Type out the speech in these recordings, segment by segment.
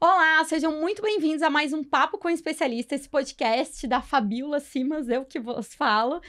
Olá, sejam muito bem-vindos a mais um Papo com Especialista, esse podcast da Fabiola Simas, eu que vos falo.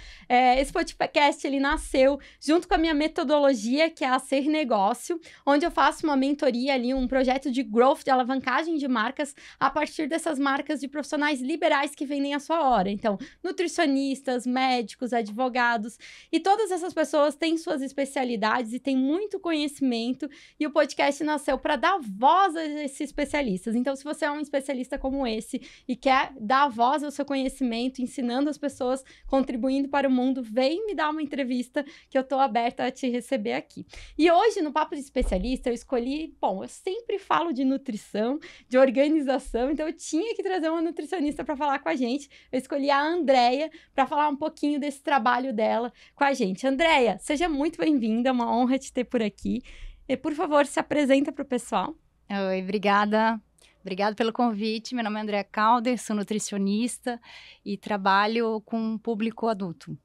Esse podcast, ele nasceu junto com a minha metodologia, que é a Ser Negócio, onde eu faço uma mentoria ali, um projeto de growth, de alavancagem de marcas, a partir dessas marcas de profissionais liberais que vendem a sua hora. Então, nutricionistas, médicos, advogados, e todas essas pessoas têm suas especialidades e têm muito conhecimento, e o podcast nasceu para dar voz a esses especialistas. Então, se você é um especialista como esse e quer dar voz ao seu conhecimento, ensinando as pessoas, contribuindo para o mundo, vem me dar uma entrevista que eu estou aberta a te receber aqui. E hoje, no Papo de Especialista, eu escolhi... Bom, eu sempre falo de nutrição, de organização, então eu tinha que trazer uma nutricionista para falar com a gente. Eu escolhi a Andréia para falar um pouquinho desse trabalho dela com a gente. Andréia, seja muito bem-vinda, é uma honra te ter por aqui. E, por favor, se apresenta para o pessoal. Oi, obrigada. Obrigada pelo convite. Meu nome é Andréia Calder, sou nutricionista e trabalho com público adulto.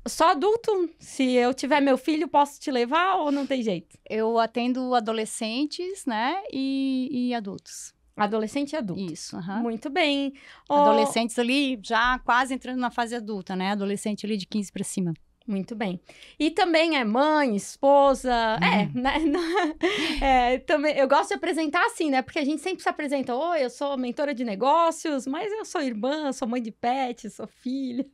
Só adulto? Se eu tiver meu filho, posso te levar ou não tem jeito? Eu atendo adolescentes, né, e adultos. Adolescente e adulto. Isso, Muito bem. Adolescentes ali já quase entrando na fase adulta, né, adolescente ali de 15 para cima. Muito bem. E também é mãe, esposa, também, eu gosto de apresentar assim, né? Porque a gente sempre se apresenta, oi, eu sou mentora de negócios, mas eu sou irmã, sou mãe de pet, sou filha.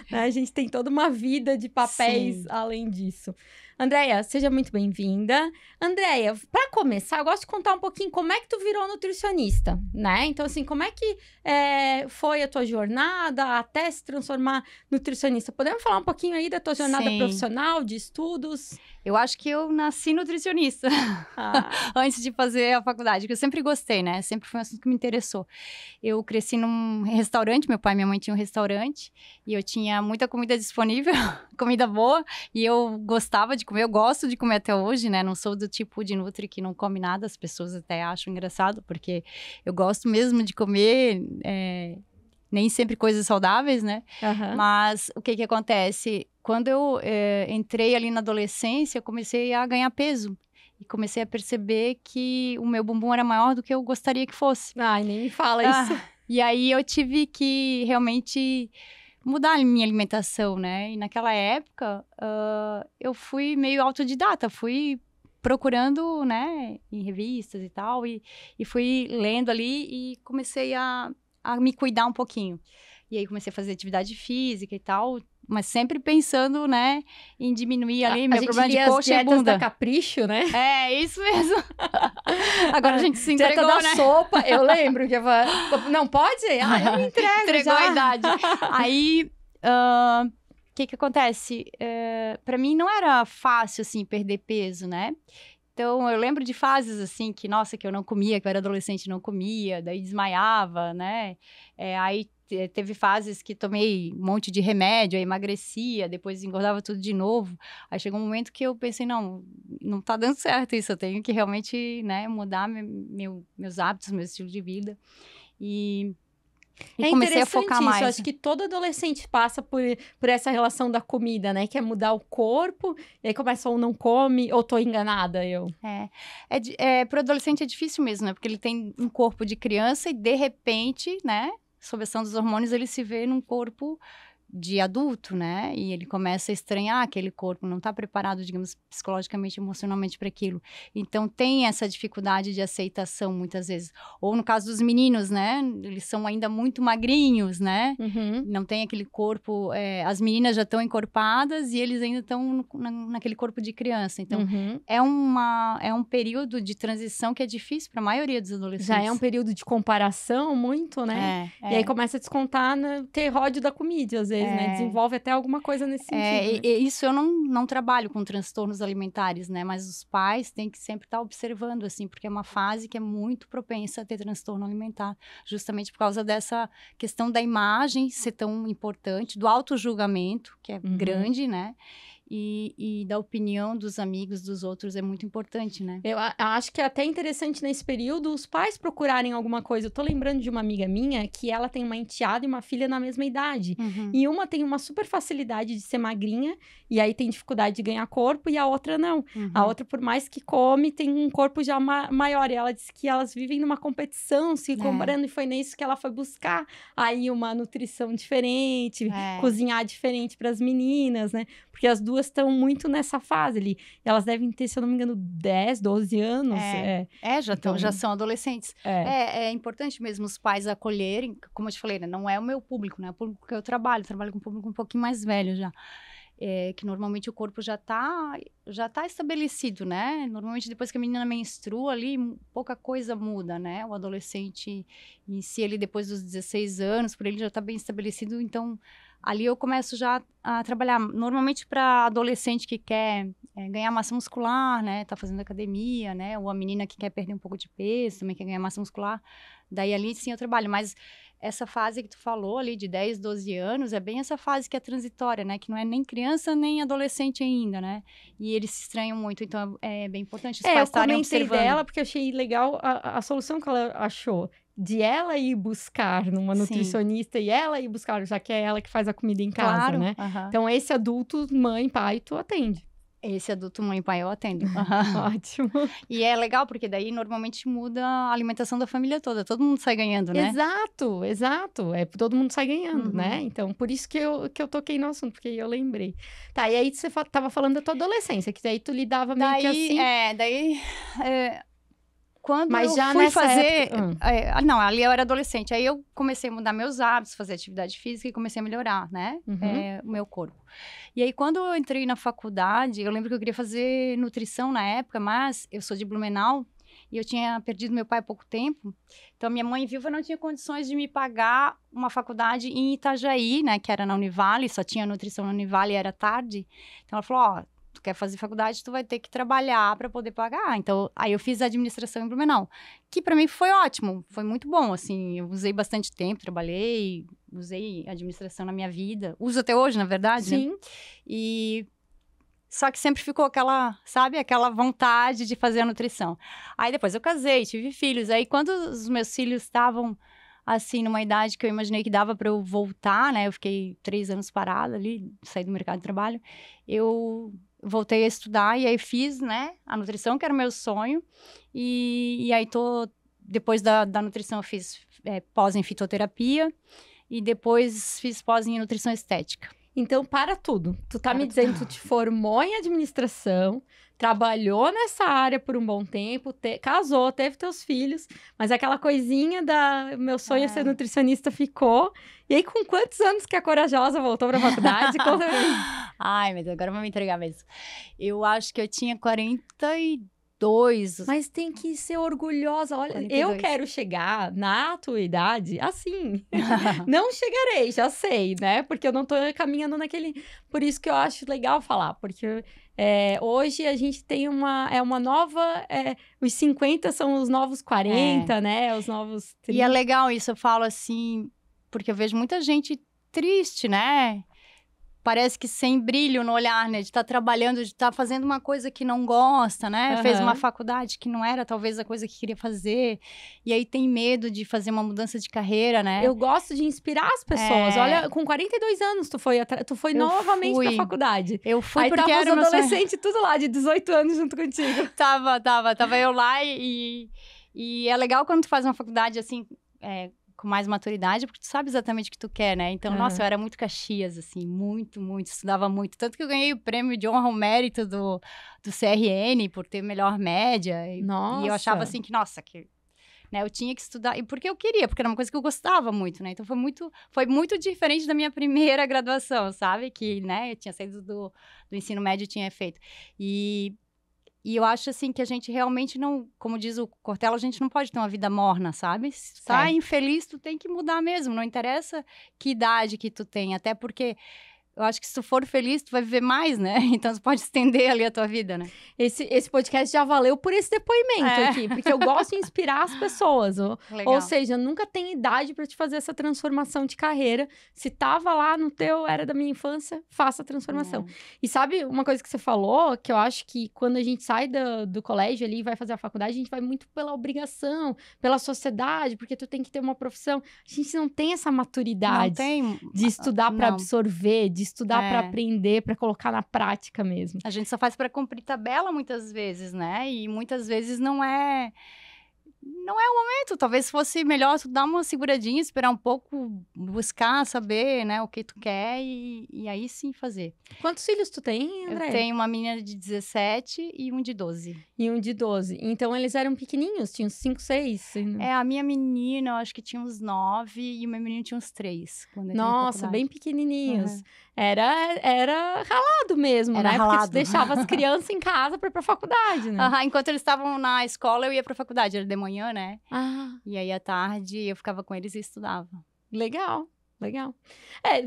Né? A gente tem toda uma vida de papéis além disso. Andréia, seja muito bem-vinda. Andréia, para começar, eu gosto de contar um pouquinho como é que tu virou nutricionista, né? Então, assim, como é que foi a tua jornada até se transformar nutricionista? Podemos falar um pouquinho aí da tua jornada profissional, de estudos? Eu acho que eu nasci nutricionista antes de fazer a faculdade, que eu sempre gostei, né? Sempre foi um assunto que me interessou. Eu cresci num restaurante, meu pai e minha mãe tinham um restaurante, e eu tinha muita comida disponível, comida boa, e eu gostava de comer, eu gosto de comer até hoje, né? Não sou do tipo de nutri que não come nada, as pessoas até acham engraçado, porque eu gosto mesmo de comer... nem sempre coisas saudáveis, né? Mas o que acontece? Quando eu entrei ali na adolescência, eu comecei a ganhar peso. E comecei a perceber que o meu bumbum era maior do que eu gostaria que fosse. Ai, nem me fala isso. E aí eu tive que realmente mudar a minha alimentação, né? E naquela época, eu fui meio autodidata, fui procurando, né, em revistas e tal, e fui lendo ali e comecei a me cuidar um pouquinho. E aí comecei a fazer atividade física e tal, mas sempre pensando, né, em diminuir ali meu problema de coxa e bunda. Da Capricho, né? É, isso mesmo. Agora a gente se entregou, dieta da né? sopa, eu lembro que eu falei, não pode? Ah, eu me entrego. Entregou a idade. Aí, o que acontece? Pra mim não era fácil, assim, perder peso, né? Então, eu lembro de fases, assim, que, nossa, que eu não comia, que eu era adolescente e não comia, daí desmaiava, né? Aí teve fases que tomei um monte de remédio, aí emagrecia, depois engordava tudo de novo. Aí chegou um momento que eu pensei, não tá dando certo isso, eu tenho que realmente, né, mudar meus hábitos, meu estilo de vida. E comecei a focar mais. Eu acho que todo adolescente passa por essa relação da comida, né? Que é mudar o corpo, e aí começa ou não come, ou tô enganada, eu. Pro adolescente é difícil mesmo, né? Porque ele tem um corpo de criança e, de repente, né? Sob a ação dos hormônios, ele se vê num corpo de adulto, né? E ele começa a estranhar aquele corpo, não tá preparado, digamos, psicologicamente, emocionalmente para aquilo. Então, tem essa dificuldade de aceitação, muitas vezes. Ou no caso dos meninos, né? Eles são ainda muito magrinhos, né? Não tem aquele corpo... as meninas já estão encorpadas e eles ainda estão naquele corpo de criança. Então, é um período de transição que é difícil para a maioria dos adolescentes. Já é um período de comparação muito, né? E aí começa a descontar no ter ódio da comida, às vezes. Né? Desenvolve até alguma coisa nesse sentido. Né? E isso eu não trabalho com transtornos alimentares, né? Mas os pais têm que sempre estar observando, assim, porque é uma fase que é muito propensa a ter transtorno alimentar, justamente por causa dessa questão da imagem ser tão importante, do auto-julgamento, que é grande, né? e da opinião dos amigos, dos outros, é muito importante, né? Eu acho que é até interessante nesse período os pais procurarem alguma coisa. Eu tô lembrando de uma amiga minha que ela tem uma enteada e uma filha na mesma idade. E uma tem uma super facilidade de ser magrinha, e aí tem dificuldade de ganhar corpo, e a outra não. A outra, por mais que come, tem um corpo já maior. E ela disse que elas vivem numa competição, se comparando, e foi nisso que ela foi buscar aí uma nutrição diferente, cozinhar diferente para as meninas, né? Porque as duas estão muito nessa fase ali. Elas devem ter, se eu não me engano, 10, 12 anos. Já são adolescentes. É importante mesmo os pais acolherem, como eu te falei, né? Não é o meu público, né? É o público que eu trabalho com um público um pouquinho mais velho já. Que normalmente o corpo já tá estabelecido, né? Normalmente depois que a menina menstrua ali, pouca coisa muda, né? O adolescente em si, ele depois dos 16 anos, por ele já tá bem estabelecido, então ali eu começo já a trabalhar. Normalmente para adolescente que quer ganhar massa muscular, né? Tá fazendo academia, né? Ou a menina que quer perder um pouco de peso, também quer ganhar massa muscular. Daí ali sim eu trabalho, mas essa fase que tu falou ali de 10, 12 anos, é bem essa fase que é transitória, né? Que não é nem criança, nem adolescente ainda, né? E eles se estranham muito, então é bem importante os pais estarem observando. Eu comentei dela porque eu achei legal a solução que ela achou. De ela ir buscar numa nutricionista e ela ir buscar, já que é ela que faz a comida em casa, né? Então, esse adulto, mãe, pai, tu atende. Esse adulto, mãe e pai, eu atendo. Ótimo. E é legal, porque daí normalmente muda a alimentação da família toda. Todo mundo sai ganhando, né? Exato. Todo mundo sai ganhando, né? Então, por isso que eu toquei no assunto, porque eu lembrei. Tá, e aí você tava falando da tua adolescência, que daí tu lidava meio que assim... Quando Mas já eu fui nessa fazer... época... Não, ali eu era adolescente. Aí eu comecei a mudar meus hábitos, fazer atividade física e comecei a melhorar, né? O meu corpo. E aí, quando eu entrei na faculdade, eu lembro que eu queria fazer nutrição na época, mas eu sou de Blumenau e eu tinha perdido meu pai há pouco tempo. Então, minha mãe viúva não tinha condições de me pagar uma faculdade em Itajaí, né? Que era na Univale, só tinha nutrição na Univale e era tarde. Então, ela falou, tu quer fazer faculdade, tu vai ter que trabalhar para poder pagar. Então, aí eu fiz administração em Blumenau, que para mim foi ótimo, foi muito bom, assim, eu usei bastante tempo, trabalhei, usei administração na minha vida, uso até hoje, na verdade, Sim. Né? E só que sempre ficou aquela vontade de fazer a nutrição. Aí depois eu casei, tive filhos, aí quando os meus filhos estavam assim, numa idade que eu imaginei que dava para eu voltar, né, eu fiquei 3 anos parada ali, saí do mercado de trabalho, eu voltei a estudar e aí fiz, né, a nutrição, que era o meu sonho, e aí depois da nutrição eu fiz pós em fitoterapia e depois fiz pós em nutrição estética. Então, para tudo. Tu tá me dizendo que tu te formou em administração, trabalhou nessa área por um bom tempo, casou, teve teus filhos, mas aquela coisinha da meu sonho é ser nutricionista ficou. E aí, com quantos anos que a corajosa voltou pra faculdade? Conta pra mim. Ai, mas agora eu vou me entregar mesmo. Eu acho que eu tinha 42. Mas tem que ser orgulhosa. Olha, 42. Eu quero chegar na tua idade assim. Não chegarei, já sei, né? Porque eu não tô caminhando naquele... Por isso que eu acho legal falar. Porque hoje a gente tem uma nova... os 50 são os novos 40, né? Os novos 30. E é legal isso, eu falo assim... Porque eu vejo muita gente triste, né? Parece que sem brilho no olhar, né? De estar trabalhando, de estar fazendo uma coisa que não gosta, né? Fez uma faculdade que não era talvez a coisa que queria fazer. E aí tem medo de fazer uma mudança de carreira, né? Eu gosto de inspirar as pessoas. Olha, com 42 anos tu foi novamente pra faculdade. Eu fui aí porque era os adolescentes tudo lá, de 18 anos junto contigo. Tava eu lá e é legal quando tu faz uma faculdade assim... com mais maturidade, porque tu sabe exatamente o que tu quer, né? Então, nossa, eu era muito Caxias, assim, muito, estudava muito. Tanto que eu ganhei o prêmio de honra ao mérito do CRN, por ter melhor média. Nossa! E eu achava, assim, que, nossa, né, eu tinha que estudar, e porque eu queria, porque era uma coisa que eu gostava muito, né? Então, foi muito diferente da minha primeira graduação, sabe? Que, né, eu tinha saído do ensino médio e tinha feito. E eu acho, assim, que a gente realmente não... Como diz o Cortella, a gente não pode ter uma vida morna, sabe? Se tá infeliz, tu tem que mudar mesmo. Não interessa que idade que tu tem. Até porque eu acho que se tu for feliz, tu vai viver mais, né? Então, tu pode estender ali a tua vida, né? Esse podcast já valeu por esse depoimento aqui, porque eu gosto de inspirar as pessoas. Ou seja, nunca tem idade para te fazer essa transformação de carreira. Se tava lá no teu, era da minha infância, faça a transformação. E sabe uma coisa que você falou, que eu acho que quando a gente sai do colégio ali e vai fazer a faculdade, a gente vai muito pela obrigação, pela sociedade, porque tu tem que ter uma profissão. A gente não tem essa maturidade de estudar para absorver, de estudar para aprender, para colocar na prática mesmo. A gente só faz para cumprir tabela muitas vezes, né? E muitas vezes não é o momento. Talvez fosse melhor tu dar uma seguradinha, esperar um pouco, buscar, saber, né, o que tu quer e aí sim fazer. Quantos filhos tu tem, André? Eu tenho uma menina de 17 e um de 12. E um de 12. Então, eles eram pequenininhos? Tinham 5, 6? A minha menina, eu acho que tinha uns 9 e o meu menino tinha uns 3. Nossa, bem pequenininhos. Era ralado mesmo, era né? Ralado. Porque tu deixava as crianças em casa para ir pra faculdade, né? Enquanto eles estavam na escola, eu ia pra faculdade. Era de manhã, né? E aí, à tarde, eu ficava com eles e estudava. Legal.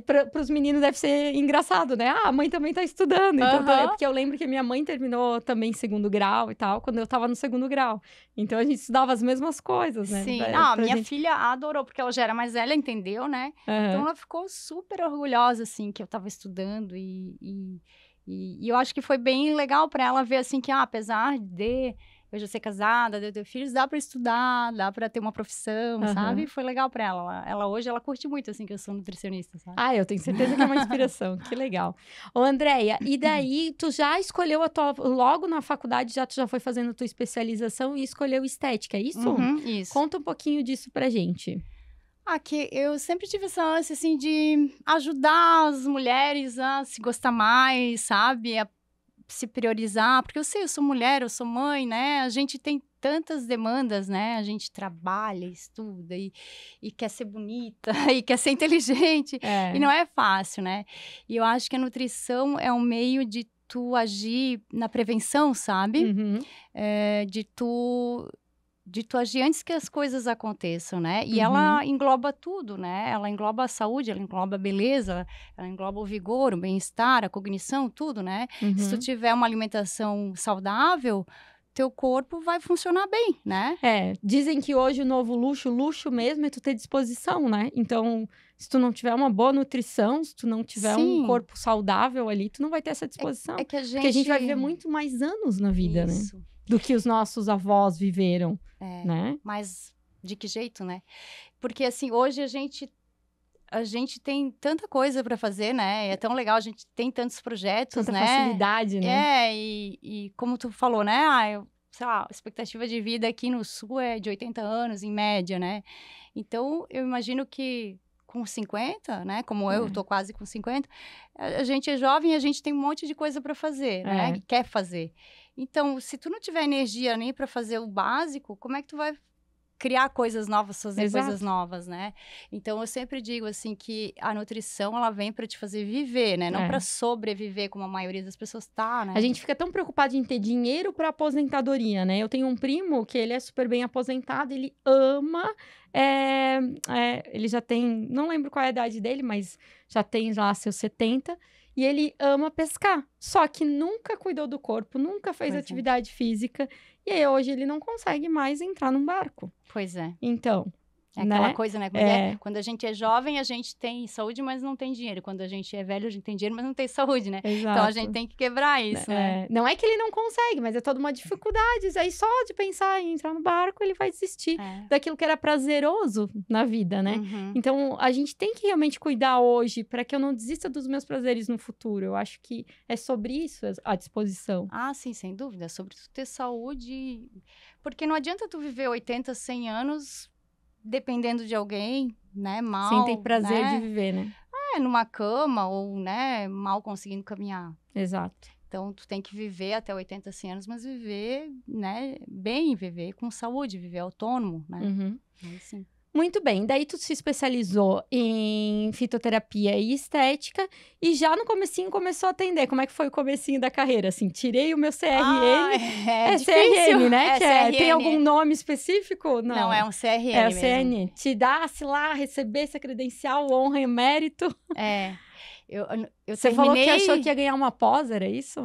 Para os meninos deve ser engraçado, né? A mãe também tá estudando. Então, porque eu lembro que a minha mãe terminou também segundo grau e tal, quando eu tava no segundo grau. Então, a gente estudava as mesmas coisas, né? Sim. Minha filha adorou, porque ela já era mais velha, entendeu, né? Então, ela ficou super orgulhosa, assim, que eu tava estudando e eu acho que foi bem legal para ela ver, assim, que apesar de eu já ser casada, de eu ter filhos, dá pra estudar, dá pra ter uma profissão, sabe? Foi legal pra ela. Ela hoje, ela curte muito, assim, que eu sou nutricionista, sabe? Eu tenho certeza que é uma inspiração. Que legal. Ô, Andréia, e daí, tu já escolheu logo na faculdade, tu já foi fazendo a tua especialização e escolheu estética, é isso? Isso. Conta um pouquinho disso pra gente. Que eu sempre tive essa ânsia, assim, de ajudar as mulheres a se gostar mais, sabe? A se priorizar, porque eu sou mulher, eu sou mãe, né? A gente tem tantas demandas, né? A gente trabalha, estuda e quer ser bonita e quer ser inteligente. E não é fácil, né? E eu acho que a nutrição é um meio de tu agir na prevenção, sabe? De tu agir antes que as coisas aconteçam, né? E ela engloba tudo, né? Ela engloba a saúde, ela engloba a beleza, ela engloba o vigor, o bem-estar, a cognição, tudo, né? Se tu tiver uma alimentação saudável, teu corpo vai funcionar bem, né? Dizem que hoje o novo luxo mesmo é tu ter disposição, né? Então, se tu não tiver uma boa nutrição, se tu não tiver um corpo saudável ali, tu não vai ter essa disposição. Porque a gente vai viver muito mais anos na vida, né? Do que os nossos avós viveram, né? Mas de que jeito, né? Porque, assim, hoje a gente tem tanta coisa para fazer, né? É tão legal, a gente tem tantos projetos, tanta né? Facilidade, né? E como tu falou, né? Sei lá, a expectativa de vida aqui no Sul é de 80 anos, em média, né? Então, eu imagino que com 50, né? Como eu tô quase com 50, a gente é jovem e a gente tem um monte de coisa para fazer, né? Que quer fazer. Então, se tu não tiver energia nem para fazer o básico, como é que tu vai criar coisas novas, fazer coisas novas, né? Então, eu sempre digo, assim, que a nutrição, ela vem para te fazer viver, né? Não para sobreviver, como a maioria das pessoas tá, né? A gente fica tão preocupado em ter dinheiro para aposentadoria, né? Eu tenho um primo que ele é super bem aposentado, ele ama... ele já tem... Não lembro qual é a idade dele, mas já tem lá seus 70... E ele ama pescar, só que nunca cuidou do corpo, nunca fez atividade física. E aí, hoje, ele não consegue mais entrar num barco. Pois é. Então... É aquela coisa, né? Quando a gente é jovem, a gente tem saúde, mas não tem dinheiro. Quando a gente é velho, a gente tem dinheiro, mas não tem saúde, né? Exato. Então, a gente tem que quebrar isso, né? Não é que ele não consegue, mas é toda uma dificuldade. Aí, só de pensar em entrar no barco, ele vai desistir daquilo que era prazeroso na vida, né? Então, a gente tem que realmente cuidar hoje para que eu não desista dos meus prazeres no futuro. Eu acho que é sobre isso a disposição. Sim, sem dúvida. É sobre tu ter saúde. Porque não adianta tu viver 80, 100 anos... dependendo de alguém, né, mal... Sem ter prazer de viver, né? Numa cama ou, né, mal conseguindo caminhar. Exato. Então, tu tem que viver até 80, 100 anos, mas viver, né, bem, viver com saúde, viver autônomo, né? Aí, sim. Muito bem, daí tu se especializou em fitoterapia e estética e já no comecinho começou a atender. Como é que foi o comecinho da carreira? Assim, tirei o meu CRM. É CRM, né? CRM. Tem algum nome específico? Não, é um CRM é mesmo. CRM. Te dá-se lá, recebesse a credencial, honra e mérito. eu Você falou terminei... que achou que ia ganhar uma pós, era isso?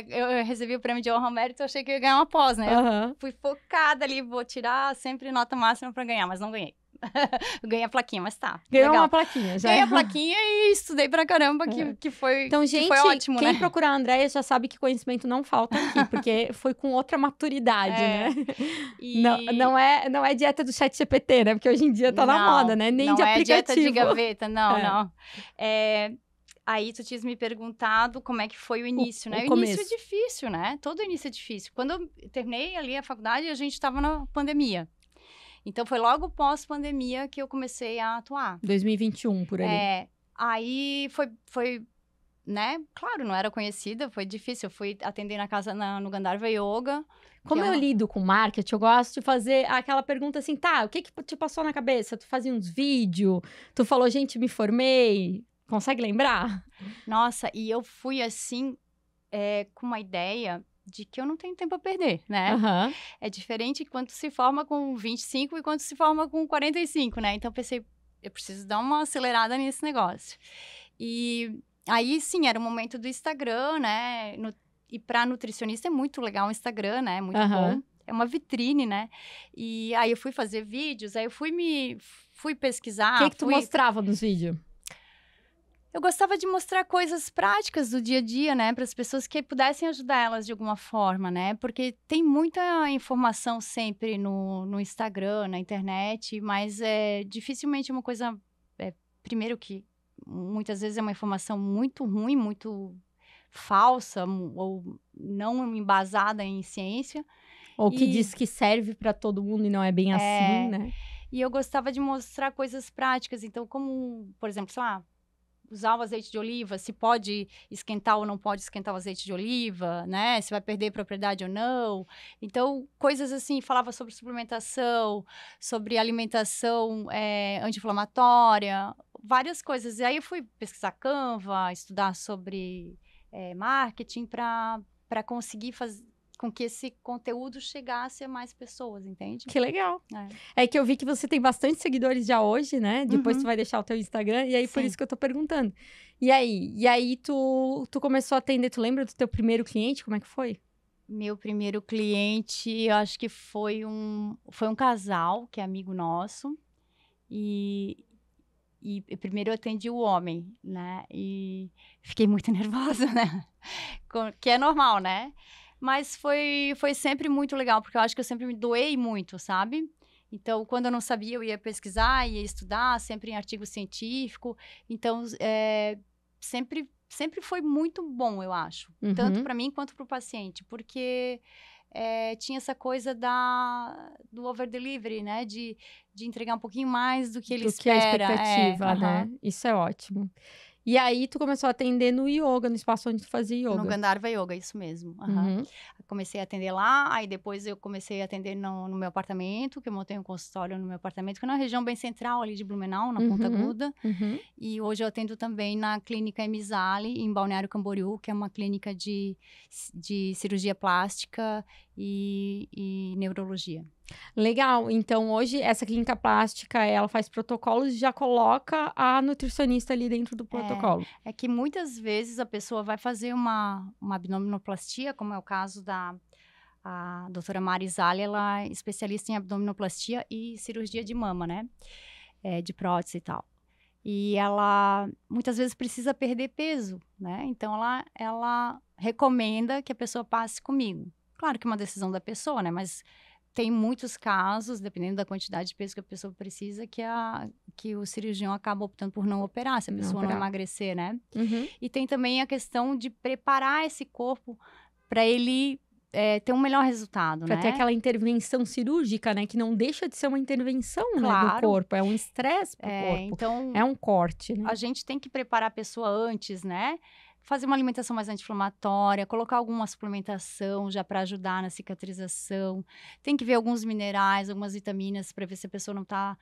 eu recebi o prêmio de honra ao mérito, eu achei que ia ganhar uma pós, né? Eu fui focada ali, vou tirar sempre nota máxima pra ganhar, mas não ganhei. Eu ganhei a plaquinha, mas tá. Ganhou legal. uma plaquinha, já. Ganhei a plaquinha e estudei pra caramba, que foi, então, gente, que foi ótimo, quem né? procurar a Andréia já sabe que conhecimento não falta aqui, porque foi com outra maturidade, né? E... Não é dieta do chat GPT, né? Porque hoje em dia tá na moda, né? Nem de aplicativo. Não é dieta de gaveta, não. Aí tu tinhas me perguntado como é que foi o início, né? O início é difícil, né? Todo início é difícil. Quando eu terminei ali a faculdade, a gente tava na pandemia. Então, foi logo pós-pandemia que eu comecei a atuar. 2021, por ali. Aí foi, né? Claro, não era conhecida, foi difícil. Eu fui atender na casa no Gandharva Yoga. Como eu lido com marketing, eu gosto de fazer aquela pergunta assim, tá, o que te passou na cabeça? Tu fazia uns vídeos, tu falou, gente, me formei. Consegue lembrar? Nossa, e eu fui assim, com uma ideia de que eu não tenho tempo a perder, né? É diferente quando se forma com 25 e quando se forma com 45, né? Então, eu pensei, eu preciso dar uma acelerada nesse negócio. E aí, sim, era o momento do Instagram, né? E para nutricionista é muito legal o Instagram, né? Muito bom. É uma vitrine, né? E aí, eu fui fazer vídeos, aí eu fui pesquisar. O que tu mostrava nos vídeos? Eu gostava de mostrar coisas práticas do dia a dia, né? Para as pessoas que pudessem ajudar elas de alguma forma, né? Porque tem muita informação sempre no Instagram, na internet, mas dificilmente uma coisa... primeiro que muitas vezes é uma informação muito ruim, muito falsa, ou não embasada em ciência. Ou que diz que serve para todo mundo e não é bem assim, né? E eu gostava de mostrar coisas práticas. Então, como, por exemplo, sei lá, usar o azeite de oliva, se pode esquentar ou não pode esquentar o azeite de oliva, né? Se vai perder propriedade ou não. Então, coisas assim, falava sobre suplementação, sobre alimentação anti-inflamatória, várias coisas. E aí eu fui pesquisar Canva, estudar sobre marketing para conseguir fazer com que esse conteúdo chegasse a mais pessoas, entende? Que legal. É que eu vi que você tem bastante seguidores já hoje, né? Depois tu vai deixar o teu Instagram, e aí por isso que eu tô perguntando. E aí tu começou a atender, tu lembra do teu primeiro cliente? Como é que foi? Meu primeiro cliente, eu acho que foi um casal, que é amigo nosso, e primeiro eu atendi o homem, né? E fiquei muito nervosa, né? Que é normal, né? Mas foi sempre muito legal, porque eu acho que eu sempre me doei muito, sabe? Então, quando eu não sabia, eu ia pesquisar, ia estudar, sempre em artigo científico. Então, sempre foi muito bom, eu acho. Tanto para mim quanto para o paciente. Porque tinha essa coisa do over-delivery, né? De entregar um pouquinho mais do que ele espera. Que a expectativa, né? Isso é ótimo. E aí, tu começou a atender no yoga, no espaço onde tu fazia yoga. No Gandharva Yoga, isso mesmo. Comecei a atender lá, aí depois eu comecei a atender no meu apartamento, que eu montei um consultório no meu apartamento, que é na região bem central ali de Blumenau, na Ponta Aguda. E hoje eu atendo também na clínica Emizali, em Balneário Camboriú, que é uma clínica de cirurgia plástica e neurologia. Legal. Então, hoje, essa clínica plástica, ela faz protocolos e já coloca a nutricionista ali dentro do protocolo. É que muitas vezes a pessoa vai fazer uma abdominoplastia, como é o caso a doutora Marizali, ela é especialista em abdominoplastia e cirurgia de mama, né? De prótese e tal. E ela, muitas vezes, precisa perder peso, né? Então, ela recomenda que a pessoa passe comigo. Claro que é uma decisão da pessoa, né? Mas tem muitos casos, dependendo da quantidade de peso que a pessoa precisa, que o cirurgião acaba optando por não operar, se a pessoa não emagrecer, né? E tem também a questão de preparar esse corpo para ele ter um melhor resultado, né? Para ter aquela intervenção cirúrgica, né? Que não deixa de ser uma intervenção, né, do corpo. É um estresse pro corpo. Então, é um corte, né? A gente tem que preparar a pessoa antes, né? Fazer uma alimentação mais anti-inflamatória, colocar alguma suplementação já para ajudar na cicatrização. Tem que ver alguns minerais, algumas vitaminas para ver se a pessoa não está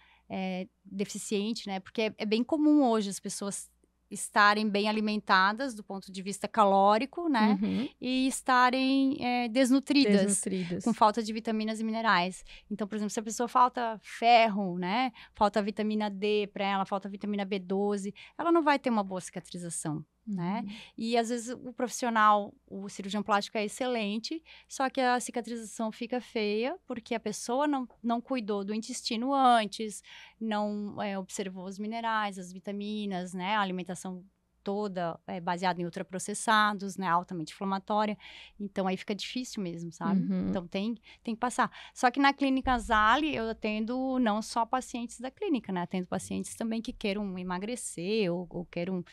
deficiente, né? Porque é bem comum hoje as pessoas estarem bem alimentadas do ponto de vista calórico, né? E estarem desnutridas, com falta de vitaminas e minerais. Então, por exemplo, se a pessoa falta ferro, né? Falta vitamina D para ela, falta vitamina B12, ela não vai ter uma boa cicatrização. né? E às vezes o profissional, o cirurgião plástico é excelente, só que a cicatrização fica feia porque a pessoa não cuidou do intestino antes, não observou os minerais, as vitaminas, né? A alimentação toda baseada em ultraprocessados, né? Altamente inflamatória. Então aí fica difícil mesmo, sabe? Então tem que passar. Só que na clínica Zale eu atendo não só pacientes da clínica, né? Atendo pacientes também que queiram emagrecer ou queiram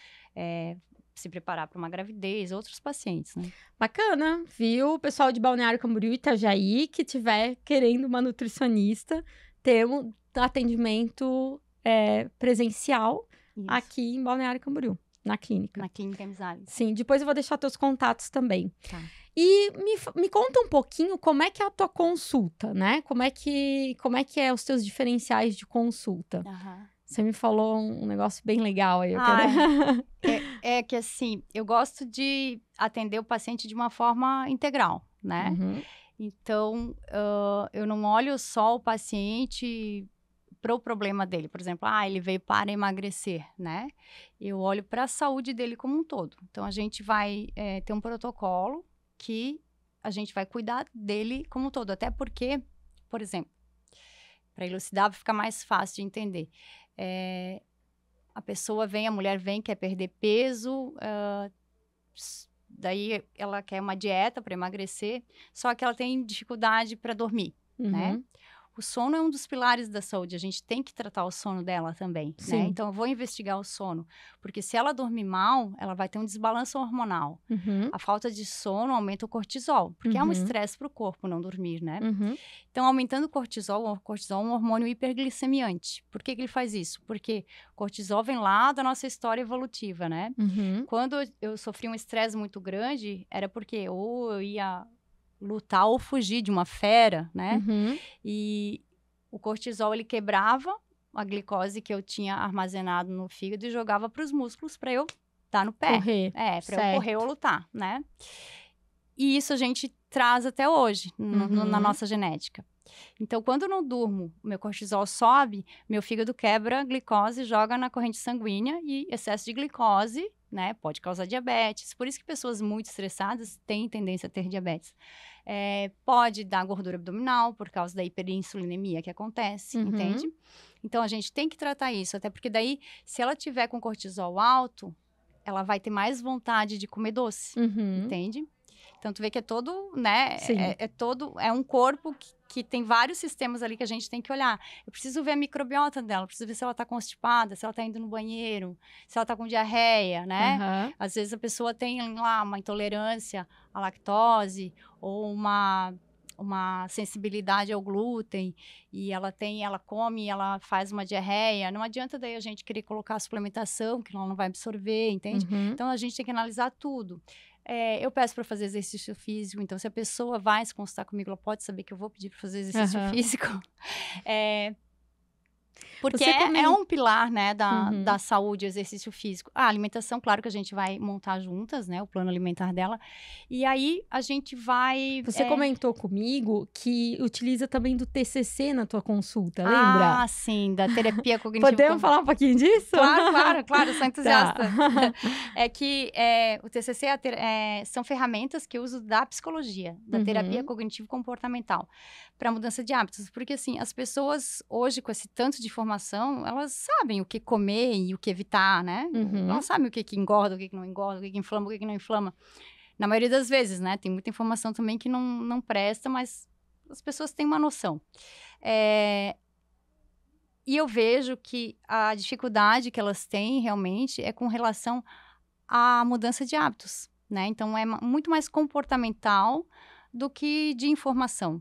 se preparar para uma gravidez, outros pacientes, né? Bacana, viu? O pessoal de Balneário Camboriú e Itajaí que tiver querendo uma nutricionista, ter um atendimento presencial aqui em Balneário Camboriú, na clínica. Na clínica Zale. Sim, depois eu vou deixar teus contatos também. Tá. E me conta um pouquinho como é que é a tua consulta, né? Como é que é os teus diferenciais de consulta? Você me falou um negócio bem legal aí. É que assim, eu gosto de atender o paciente de uma forma integral, né? Então, eu não olho só o paciente para o problema dele. Por exemplo, ele veio para emagrecer, né? Eu olho para a saúde dele como um todo. Então, a gente vai ter um protocolo que a gente vai cuidar dele como um todo. Até porque, por exemplo, para elucidar, fica mais fácil de entender. A mulher vem, quer perder peso, daí ela quer uma dieta para emagrecer, só que ela tem dificuldade para dormir, né? O sono é um dos pilares da saúde, a gente tem que tratar o sono dela também, né? Então, eu vou investigar o sono, porque se ela dormir mal, ela vai ter um desbalanço hormonal. A falta de sono aumenta o cortisol, porque é um estresse para o corpo não dormir, né? Então, aumentando o cortisol é um hormônio hiperglicemiante. Por que ele faz isso? Porque o cortisol vem lá da nossa história evolutiva, né? Quando eu sofri um estresse muito grande, era porque ou eu ia lutar ou fugir de uma fera, né? E o cortisol, ele quebrava a glicose que eu tinha armazenado no fígado e jogava para os músculos para eu dar no pé. Correr. Para eu correr ou lutar, né? E isso a gente traz até hoje na nossa genética. Então, quando eu não durmo, meu cortisol sobe, meu fígado quebra a glicose, joga na corrente sanguínea e excesso de glicose, né, pode causar diabetes. Por isso que pessoas muito estressadas têm tendência a ter diabetes. Pode dar gordura abdominal por causa da hiperinsulinemia que acontece, entende? Então, a gente tem que tratar isso, até porque daí, se ela tiver com cortisol alto, ela vai ter mais vontade de comer doce, entende? Então, tu vê que é todo, né, é um corpo que tem vários sistemas ali que a gente tem que olhar. Eu preciso ver a microbiota dela, preciso ver se ela tá constipada, se ela tá indo no banheiro, se ela tá com diarreia, né? Às vezes a pessoa tem lá uma intolerância à lactose ou uma sensibilidade ao glúten e ela come, ela faz uma diarreia. Não adianta daí a gente querer colocar a suplementação que ela não vai absorver, entende? Então, a gente tem que analisar tudo. Eu peço para fazer exercício físico, então se a pessoa vai se consultar comigo, ela pode saber que eu vou pedir para fazer exercício físico. Porque é um pilar, né, da saúde, exercício físico. A alimentação, claro que a gente vai montar juntas, né, o plano alimentar dela. E aí, a gente vai... Você comentou comigo que utiliza também do TCC na tua consulta, lembra? Ah, sim, da terapia cognitiva. Podemos falar um pouquinho disso? Claro, sou entusiasta. É que o TCC são ferramentas que eu uso da psicologia, da terapia cognitivo-comportamental, para mudança de hábitos. Porque, assim, as pessoas hoje, com esse tanto de informação, elas sabem o que comer e o que evitar, né? Elas sabem o que engorda, o que não engorda, o que inflama, o que não inflama. Na maioria das vezes, né? Tem muita informação também que não presta, mas as pessoas têm uma noção. E eu vejo que a dificuldade que elas têm, realmente, é com relação à mudança de hábitos, né? Então, é muito mais comportamental do que de informação.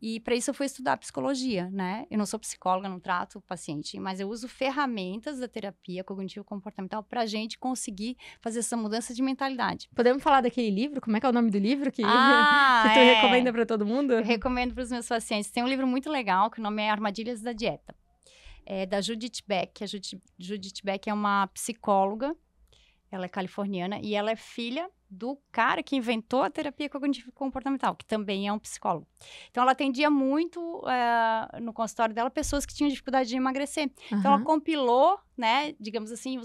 E para isso eu fui estudar psicologia, né? Eu não sou psicóloga, não trato o paciente, mas eu uso ferramentas da terapia cognitivo-comportamental para a gente conseguir fazer essa mudança de mentalidade. Podemos falar daquele livro? Como é que é o nome do livro que tu recomenda para todo mundo? Eu recomendo para os meus pacientes. Tem um livro muito legal que o nome é Armadilhas da Dieta. É da Judith Beck. A Judith Beck é uma psicóloga, ela é californiana e ela é filha do cara que inventou a terapia cognitivo-comportamental, que também é um psicólogo. Então, ela atendia muito no consultório dela pessoas que tinham dificuldade de emagrecer. Então, ela compilou, né, digamos assim,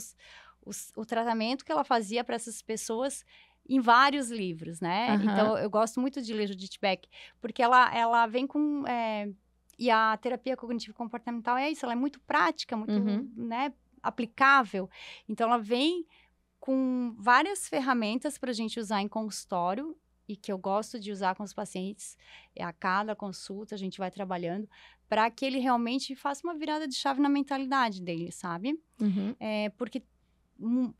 o tratamento que ela fazia para essas pessoas em vários livros, né? Aham. Então, eu gosto muito de ler Judith Beck, porque ela vem com... e a terapia cognitivo-comportamental é isso, ela é muito prática, muito, né, aplicável. Então, ela vem com várias ferramentas para a gente usar em consultório, e que eu gosto de usar com os pacientes. A cada consulta, a gente vai trabalhando para que ele realmente faça uma virada de chave na mentalidade dele, sabe? Porque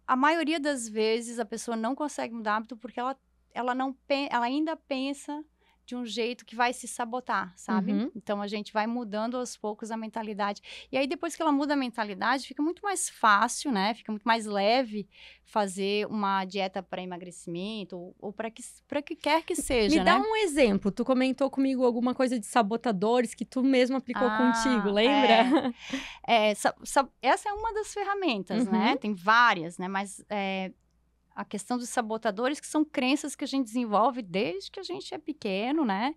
a maioria das vezes a pessoa não consegue mudar hábito porque ela ainda pensa de um jeito que vai se sabotar, sabe? Então, a gente vai mudando aos poucos a mentalidade. E aí, depois que ela muda a mentalidade, fica muito mais fácil, né? Fica muito mais leve fazer uma dieta para emagrecimento ou para que quer que seja, Me dá né? um exemplo. Tu comentou comigo alguma coisa de sabotadores que tu mesmo aplicou contigo, lembra? Essa é uma das ferramentas, né? Tem várias, né? Mas a questão dos sabotadores, que são crenças que a gente desenvolve desde que a gente é pequeno, né?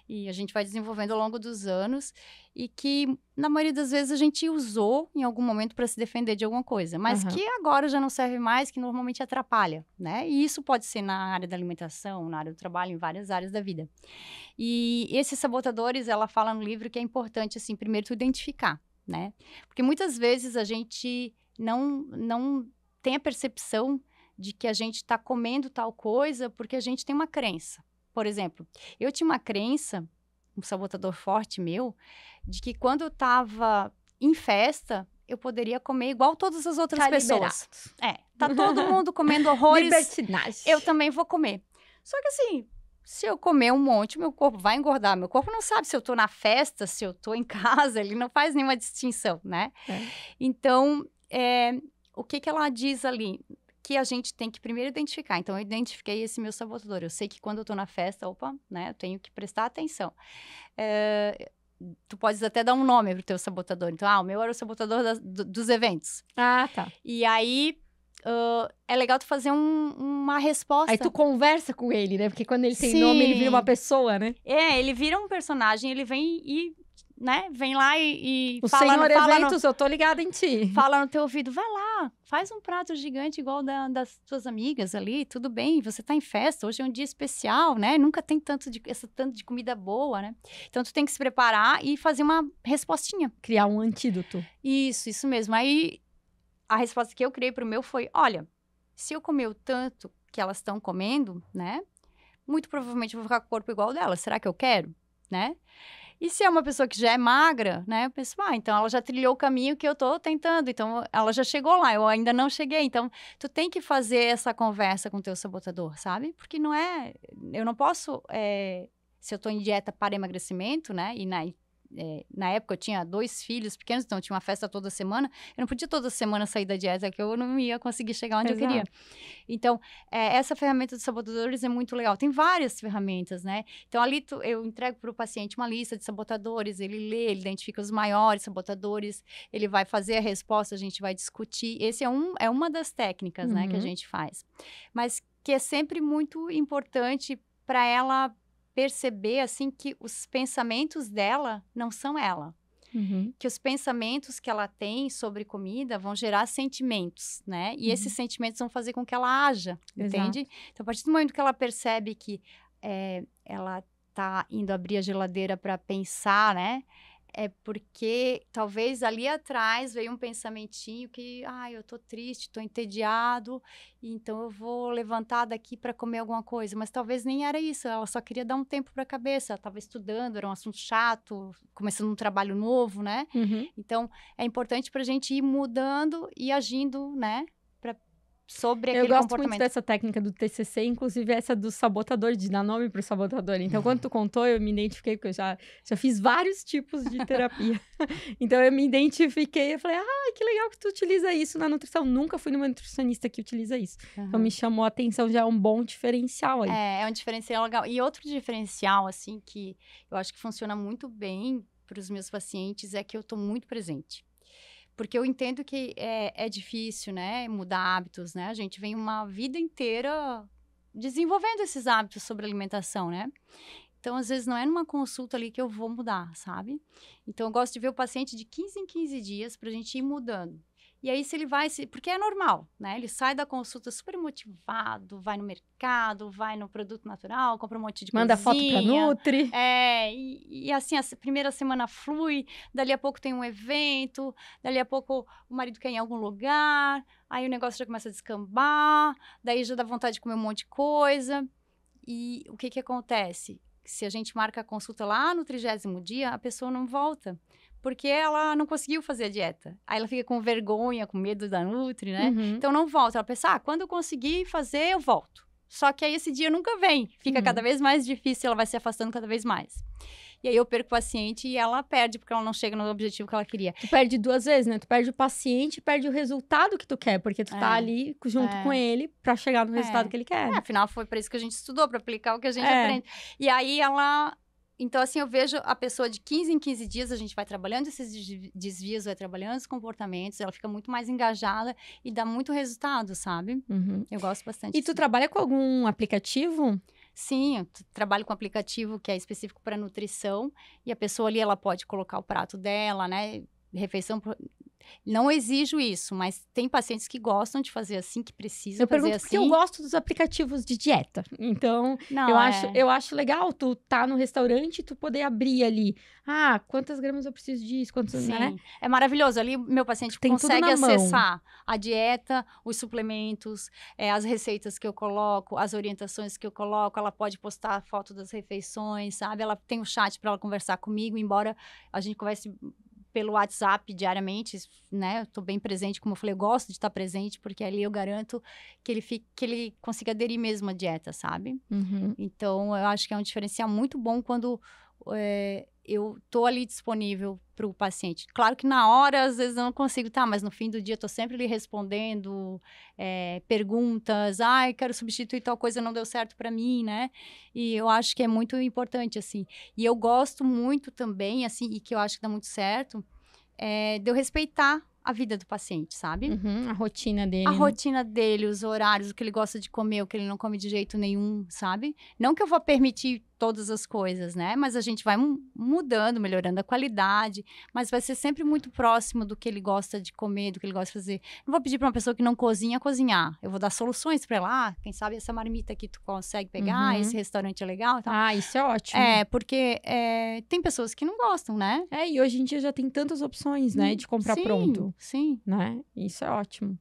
E a gente vai desenvolvendo ao longo dos anos e que, na maioria das vezes, a gente usou em algum momento para se defender de alguma coisa, mas que agora já não serve mais, que normalmente atrapalha, né? E isso pode ser na área da alimentação, na área do trabalho, em várias áreas da vida. E esses sabotadores, ela fala no livro que é importante, assim, primeiro tu identificar, né? Porque muitas vezes a gente não tem a percepção de que a gente está comendo tal coisa porque a gente tem uma crença. Por exemplo, eu tinha uma crença, um sabotador forte meu, de que quando eu estava em festa, eu poderia comer igual todas as outras pessoas. Tá todo mundo comendo horrores. Libertinagem. Eu também vou comer. Só que assim, se eu comer um monte, meu corpo vai engordar. Meu corpo não sabe se eu tô na festa, se eu tô em casa, ele não faz nenhuma distinção, né? Então, o que ela diz ali? Que a gente tem que primeiro identificar. Então, eu identifiquei esse meu sabotador. Eu sei que quando eu tô na festa, né, eu tenho que prestar atenção. Tu podes até dar um nome pro teu sabotador. Então, o meu era o sabotador dos eventos. Ah, tá. E aí, é legal tu fazer uma resposta. Aí tu conversa com ele, né? Porque quando ele tem nome, ele vira uma pessoa, né? Ele vira um personagem, ele vem e... né? Vem lá e o fala... Senhor Eventos, eu tô ligada em ti. Fala no teu ouvido, vai lá, faz um prato gigante igual das tuas amigas ali, tudo bem, você tá em festa, hoje é um dia especial, né? Nunca tem tanto de comida boa, né? Então, tu tem que se preparar e fazer uma respostinha. Criar um antídoto. Isso mesmo. Aí, a resposta que eu criei pro meu foi, olha, se eu comer o tanto que elas estão comendo, né? Muito provavelmente eu vou ficar com o corpo igual dela. Será que eu quero, né? E se é uma pessoa que já é magra, né? Eu penso, então ela já trilhou o caminho que eu tô tentando. Então, ela já chegou lá, eu ainda não cheguei. Então, tu tem que fazer essa conversa com o teu sabotador, sabe? Porque não é... Eu não posso... se eu tô em dieta para emagrecimento, né? E na época eu tinha 2 filhos pequenos, então eu tinha uma festa toda semana. Eu não podia toda semana sair da dieta, que eu não ia conseguir chegar onde eu queria. Então, essa ferramenta dos sabotadores é muito legal. Tem várias ferramentas, né? Então, ali eu entrego para o paciente uma lista de sabotadores, ele lê, ele identifica os maiores sabotadores, ele vai fazer a resposta, a gente vai discutir. Esse é uma das técnicas, né, que a gente faz. Mas que é sempre muito importante para ela perceber, assim, que os pensamentos dela não são ela. Que os pensamentos que ela tem sobre comida vão gerar sentimentos, né? E esses sentimentos vão fazer com que ela haja, entende? Então, a partir do momento que ela percebe que ela tá indo abrir a geladeira para pensar, né? É porque talvez ali atrás veio um pensamentinho que, eu tô triste, tô entediado, então eu vou levantar daqui para comer alguma coisa. Mas talvez nem era isso, ela só queria dar um tempo para a cabeça, ela estava estudando, era um assunto chato, começando um trabalho novo, né? Então, é importante para a gente ir mudando e agindo, né? Sobre aquele comportamento. Eu gosto muito dessa técnica do TCC, inclusive essa do sabotador, de dar nome pro sabotador. Então, quando tu contou, eu me identifiquei, porque eu já fiz vários tipos de terapia. Então, eu me identifiquei, eu falei, que legal que tu utiliza isso na nutrição. Nunca fui numa nutricionista que utiliza isso. Então, me chamou a atenção, já é um bom diferencial aí. É um diferencial legal. E outro diferencial, assim, que eu acho que funciona muito bem para os meus pacientes é que eu tô muito presente. Porque eu entendo que é difícil, né, mudar hábitos, né? A gente vem uma vida inteira desenvolvendo esses hábitos sobre alimentação, né? Então, às vezes, não é numa consulta ali que eu vou mudar, sabe? Então, eu gosto de ver o paciente de 15 em 15 dias pra gente ir mudando. E aí, se ele vai... Porque é normal, né? Ele sai da consulta super motivado, vai no mercado, vai no produto natural, compra um monte de Manda coisinha. foto pra Nutri. E assim, a primeira semana flui, dali a pouco tem um evento, dali a pouco o marido quer ir em algum lugar, aí o negócio já começa a descambar, daí já dá vontade de comer um monte de coisa. E o que acontece? Se a gente marca a consulta lá no 30º dia, a pessoa não volta, porque ela não conseguiu fazer a dieta. Aí ela fica com vergonha, com medo da Nutri, né? Uhum. Então não volta. Ela pensa, quando eu conseguir fazer, eu volto. Só que aí esse dia nunca vem. Fica cada vez mais difícil, ela vai se afastando cada vez mais. E aí eu perco o paciente e ela perde, porque ela não chega no objetivo que ela queria. Tu perde 2 vezes, né? Tu perde o paciente e perde o resultado que tu quer, porque tu tá ali junto com ele pra chegar no resultado que ele quer. Afinal, foi para isso que a gente estudou, para aplicar o que a gente aprende. E aí ela... Então, assim, eu vejo a pessoa de 15 em 15 dias, a gente vai trabalhando esses desvios, vai trabalhando os comportamentos, ela fica muito mais engajada e dá muito resultado, sabe? Uhum. Eu gosto bastante. E tu trabalha com algum aplicativo? Sim, eu trabalho com um aplicativo que é específico para nutrição e a pessoa ali, ela pode colocar o prato dela, né? Refeição... Não exijo isso, mas tem pacientes que gostam de fazer assim, que precisam fazer assim. Eu pergunto porque eu gosto dos aplicativos de dieta. Então, eu acho legal tu tá no restaurante e tu poder abrir ali. Quantas gramas eu preciso disso? Quantos, Sim, né? É maravilhoso. Ali, meu paciente consegue acessar a dieta, os suplementos, as receitas que eu coloco, as orientações que eu coloco. Ela pode postar a foto das refeições, sabe? Ela tem um chat para ela conversar comigo, embora a gente converse pelo WhatsApp diariamente, né? Eu tô bem presente, como eu falei, eu gosto de estar presente, porque ali eu garanto que ele consiga aderir mesmo à dieta, sabe? Uhum. Então, eu acho que é um diferencial muito bom quando eu tô ali disponível para o paciente. Claro que na hora, às vezes, eu não consigo, mas no fim do dia eu tô sempre ali respondendo perguntas, quero substituir tal coisa, não deu certo para mim, né? E eu acho que é muito importante, assim. E eu gosto muito também, assim, e que eu acho que dá muito certo, de eu respeitar a vida do paciente, sabe? Uhum, a rotina dele. A rotina dele, os horários, o que ele gosta de comer, o que ele não come de jeito nenhum, sabe? Não que eu vou permitir todas as coisas, né? Mas a gente vai mudando, melhorando a qualidade, mas vai ser sempre muito próximo do que ele gosta de comer, do que ele gosta de fazer. Não vou pedir para uma pessoa que não cozinha, cozinhar. Eu vou dar soluções para ela. Quem sabe essa marmita aqui tu consegue pegar, esse restaurante é legal e tal. Isso é ótimo. Porque tem pessoas que não gostam, né? E hoje em dia já tem tantas opções, né? De comprar pronto. Sim. Né? Isso é ótimo.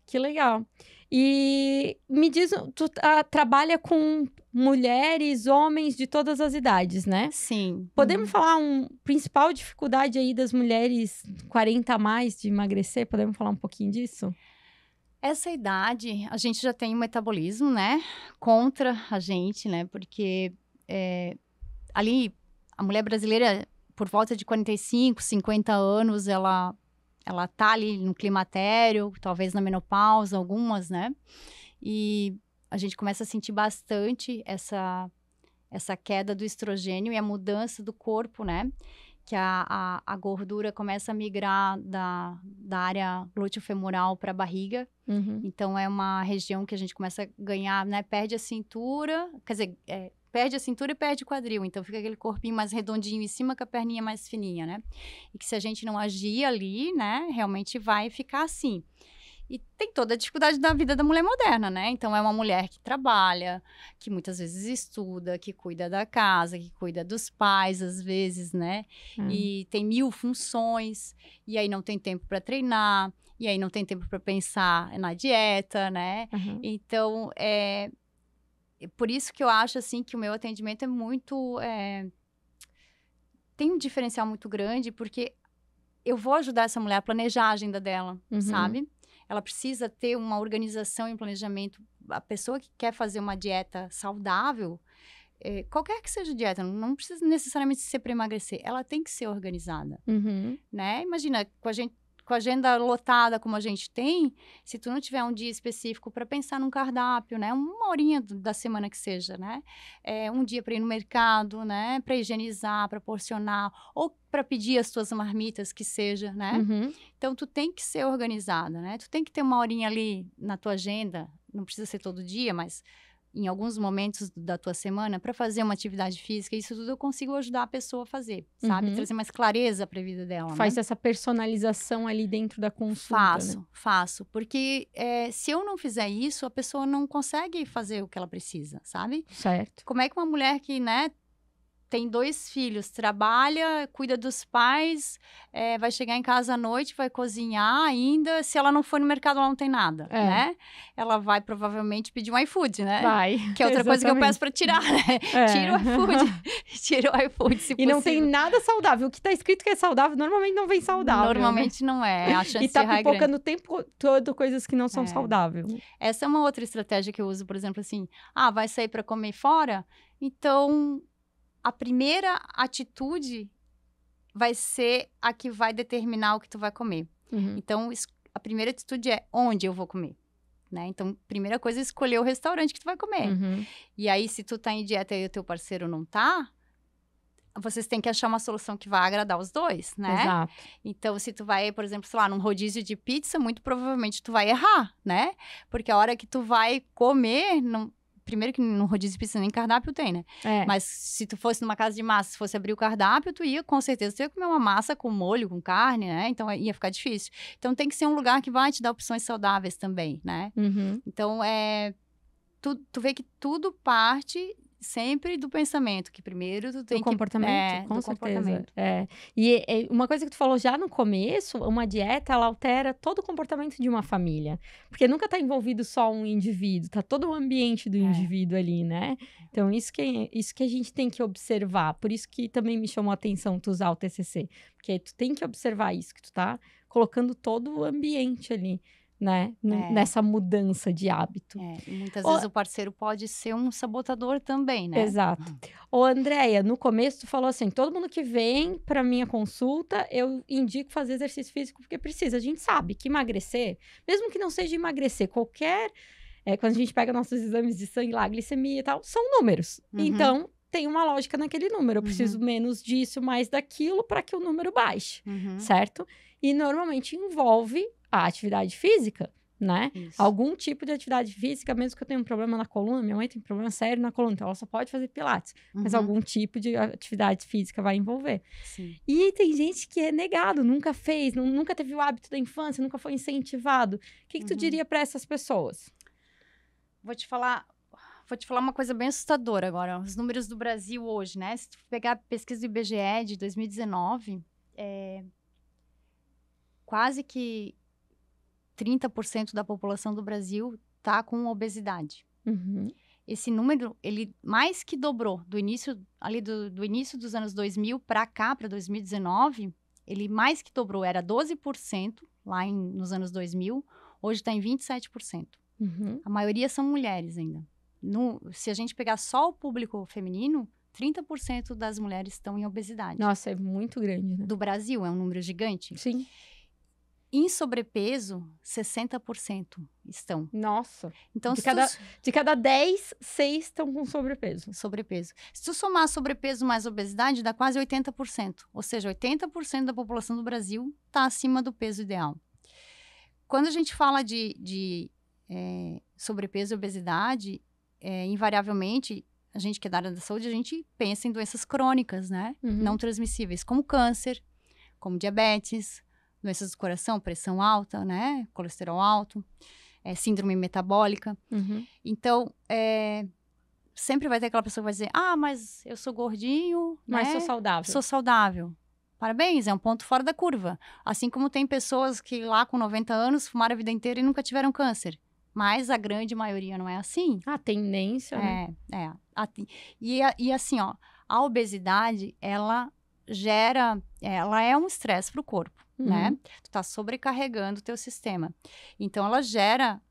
Que legal. E me diz, tu trabalha com mulheres, homens de todas as idades, né? Sim. Podemos falar principal dificuldade aí das mulheres 40 a mais de emagrecer? Podemos falar um pouquinho disso? Essa idade, a gente já tem um metabolismo, né? Contra a gente, né? Porque ali, a mulher brasileira, por volta de 45, 50 anos, ela tá ali no climatério, talvez na menopausa, algumas, né? E a gente começa a sentir bastante essa queda do estrogênio e a mudança do corpo, né? Que a gordura começa a migrar da área glúteo-femoral para a barriga. Uhum. Então, é uma região que a gente começa a ganhar, né? Perde a cintura, quer dizer... perde a cintura e perde o quadril, então fica aquele corpinho mais redondinho em cima com a perninha mais fininha, né? E que se a gente não agir ali, né, realmente vai ficar assim. E tem toda a dificuldade da vida da mulher moderna, né? Então, é uma mulher que trabalha, que muitas vezes estuda, que cuida da casa, que cuida dos pais, às vezes, né? E tem 1000 funções, e aí não tem tempo para treinar, e aí não tem tempo para pensar na dieta, né? Uhum. Então, por isso que eu acho, assim, que o meu atendimento é muito... tem um diferencial muito grande, porque eu vou ajudar essa mulher a planejar a agenda dela, sabe? Ela precisa ter uma organização e um planejamento. A pessoa que quer fazer uma dieta saudável, qualquer que seja a dieta, não precisa necessariamente ser para emagrecer, ela tem que ser organizada, né? Imagina, com a agenda lotada como a gente tem, se tu não tiver um dia específico para pensar num cardápio, né? Uma horinha da semana que seja, né? Um dia para ir no mercado, né? Para higienizar, para porcionar, ou para pedir as tuas marmitas, que seja, né? Então, tu tem que ser organizada, né? Tu tem que ter uma horinha ali na tua agenda, não precisa ser todo dia, mas em alguns momentos da tua semana para fazer uma atividade física, isso tudo eu consigo ajudar a pessoa a fazer, sabe? Trazer mais clareza para a vida dela, Faz né? essa personalização ali dentro da consulta, né? Faço. Porque se eu não fizer isso, a pessoa não consegue fazer o que ela precisa, sabe? Certo. Como é que uma mulher que, né, tem 2 filhos, trabalha, cuida dos pais, vai chegar em casa à noite, vai cozinhar ainda. Se ela não for no mercado, ela não tem nada, né? Ela vai provavelmente pedir um iFood, né? Vai. Que é outra coisa que eu peço pra tirar, né? Tira o iFood. Tira o iFood, se possível. E não tem nada saudável. O que tá escrito que é saudável, normalmente não vem saudável. Normalmente não é. A chance e tá de errar pipocando o tempo todo coisas que não são saudáveis. Essa é uma outra estratégia que eu uso, por exemplo, assim. Vai sair pra comer fora? Então... a primeira atitude vai ser a que vai determinar o que tu vai comer. Então, a primeira atitude é onde eu vou comer, né? Então, primeira coisa é escolher o restaurante que tu vai comer. E aí, se tu tá em dieta e o teu parceiro não tá, vocês têm que achar uma solução que vai agradar os dois, né? Exato. Então, se tu vai, por exemplo, sei lá, num rodízio de pizza, muito provavelmente tu vai errar, né? Porque a hora que tu vai comer... Primeiro que no rodízio de pizza nem cardápio tem, né? Mas se tu fosse numa casa de massa, se fosse abrir o cardápio, com certeza, tu ia comer uma massa com molho, com carne, né? Então, ia ficar difícil. Então, tem que ser um lugar que vai te dar opções saudáveis também, né? Então, tu vê que tudo parte sempre do pensamento, que primeiro tu tem do comportamento, com do certeza. Comportamento. E uma coisa que tu falou já no começo, uma dieta, ela altera todo o comportamento de uma família. Porque nunca tá envolvido só um indivíduo, tá todo o ambiente do indivíduo ali, né? Então, isso que a gente tem que observar. Por isso que também me chamou a atenção tu usar o TCC. Porque tu tem que observar isso, que tu tá colocando todo o ambiente ali, né? Nessa mudança de hábito. E muitas vezes o parceiro pode ser um sabotador também, né? Exato. Ô, Andréia, no começo tu falou assim, todo mundo que vem pra minha consulta, eu indico fazer exercício físico porque precisa. A gente sabe que emagrecer, mesmo que não seja emagrecer, qualquer... quando a gente pega nossos exames de sangue lá, glicemia e tal, são números. Então, tem uma lógica naquele número. Eu preciso menos disso, mais daquilo, para que o número baixe, certo? E normalmente envolve a atividade física, né? Isso. Algum tipo de atividade física, mesmo que eu tenha um problema na coluna, minha mãe tem um problema sério na coluna, então ela só pode fazer pilates, mas algum tipo de atividade física vai envolver. Sim. E tem gente que é negado, nunca fez, nunca teve o hábito da infância, nunca foi incentivado. O que tu diria para essas pessoas? Vou te falar uma coisa bem assustadora agora. Os números do Brasil hoje, né? Se tu pegar a pesquisa do IBGE de 2019, quase que 30% da população do Brasil tá com obesidade. Esse número, ele mais que dobrou do início dos anos 2000 para cá, para 2019, ele mais que dobrou, era 12% lá nos anos 2000, hoje está em 27%. A maioria são mulheres ainda. Se a gente pegar só o público feminino, 30% das mulheres estão em obesidade. Nossa, é muito grande, né? Do Brasil, é um número gigante. Sim. Em sobrepeso, 60% estão. Nossa. Então, de cada 10, 6 estão com sobrepeso. Sobrepeso. Se tu somar sobrepeso mais obesidade, dá quase 80%. Ou seja, 80% da população do Brasil está acima do peso ideal. Quando a gente fala de sobrepeso e obesidade, invariavelmente, a gente que é da área da saúde, a gente pensa em doenças crônicas, né? Não transmissíveis, como câncer, como diabetes, doenças do coração, pressão alta, né? Colesterol alto, síndrome metabólica. Então, sempre vai ter aquela pessoa que vai dizer, mas eu sou gordinho, mas né? sou saudável. Sou saudável. Parabéns, é um ponto fora da curva. Assim como tem pessoas que lá com 90 anos fumaram a vida inteira e nunca tiveram câncer. Mas a grande maioria não é assim. A tendência, né? E assim, ó, a obesidade, ela é um estresse para o corpo, né? Tu tá sobrecarregando o teu sistema. Então, ela gera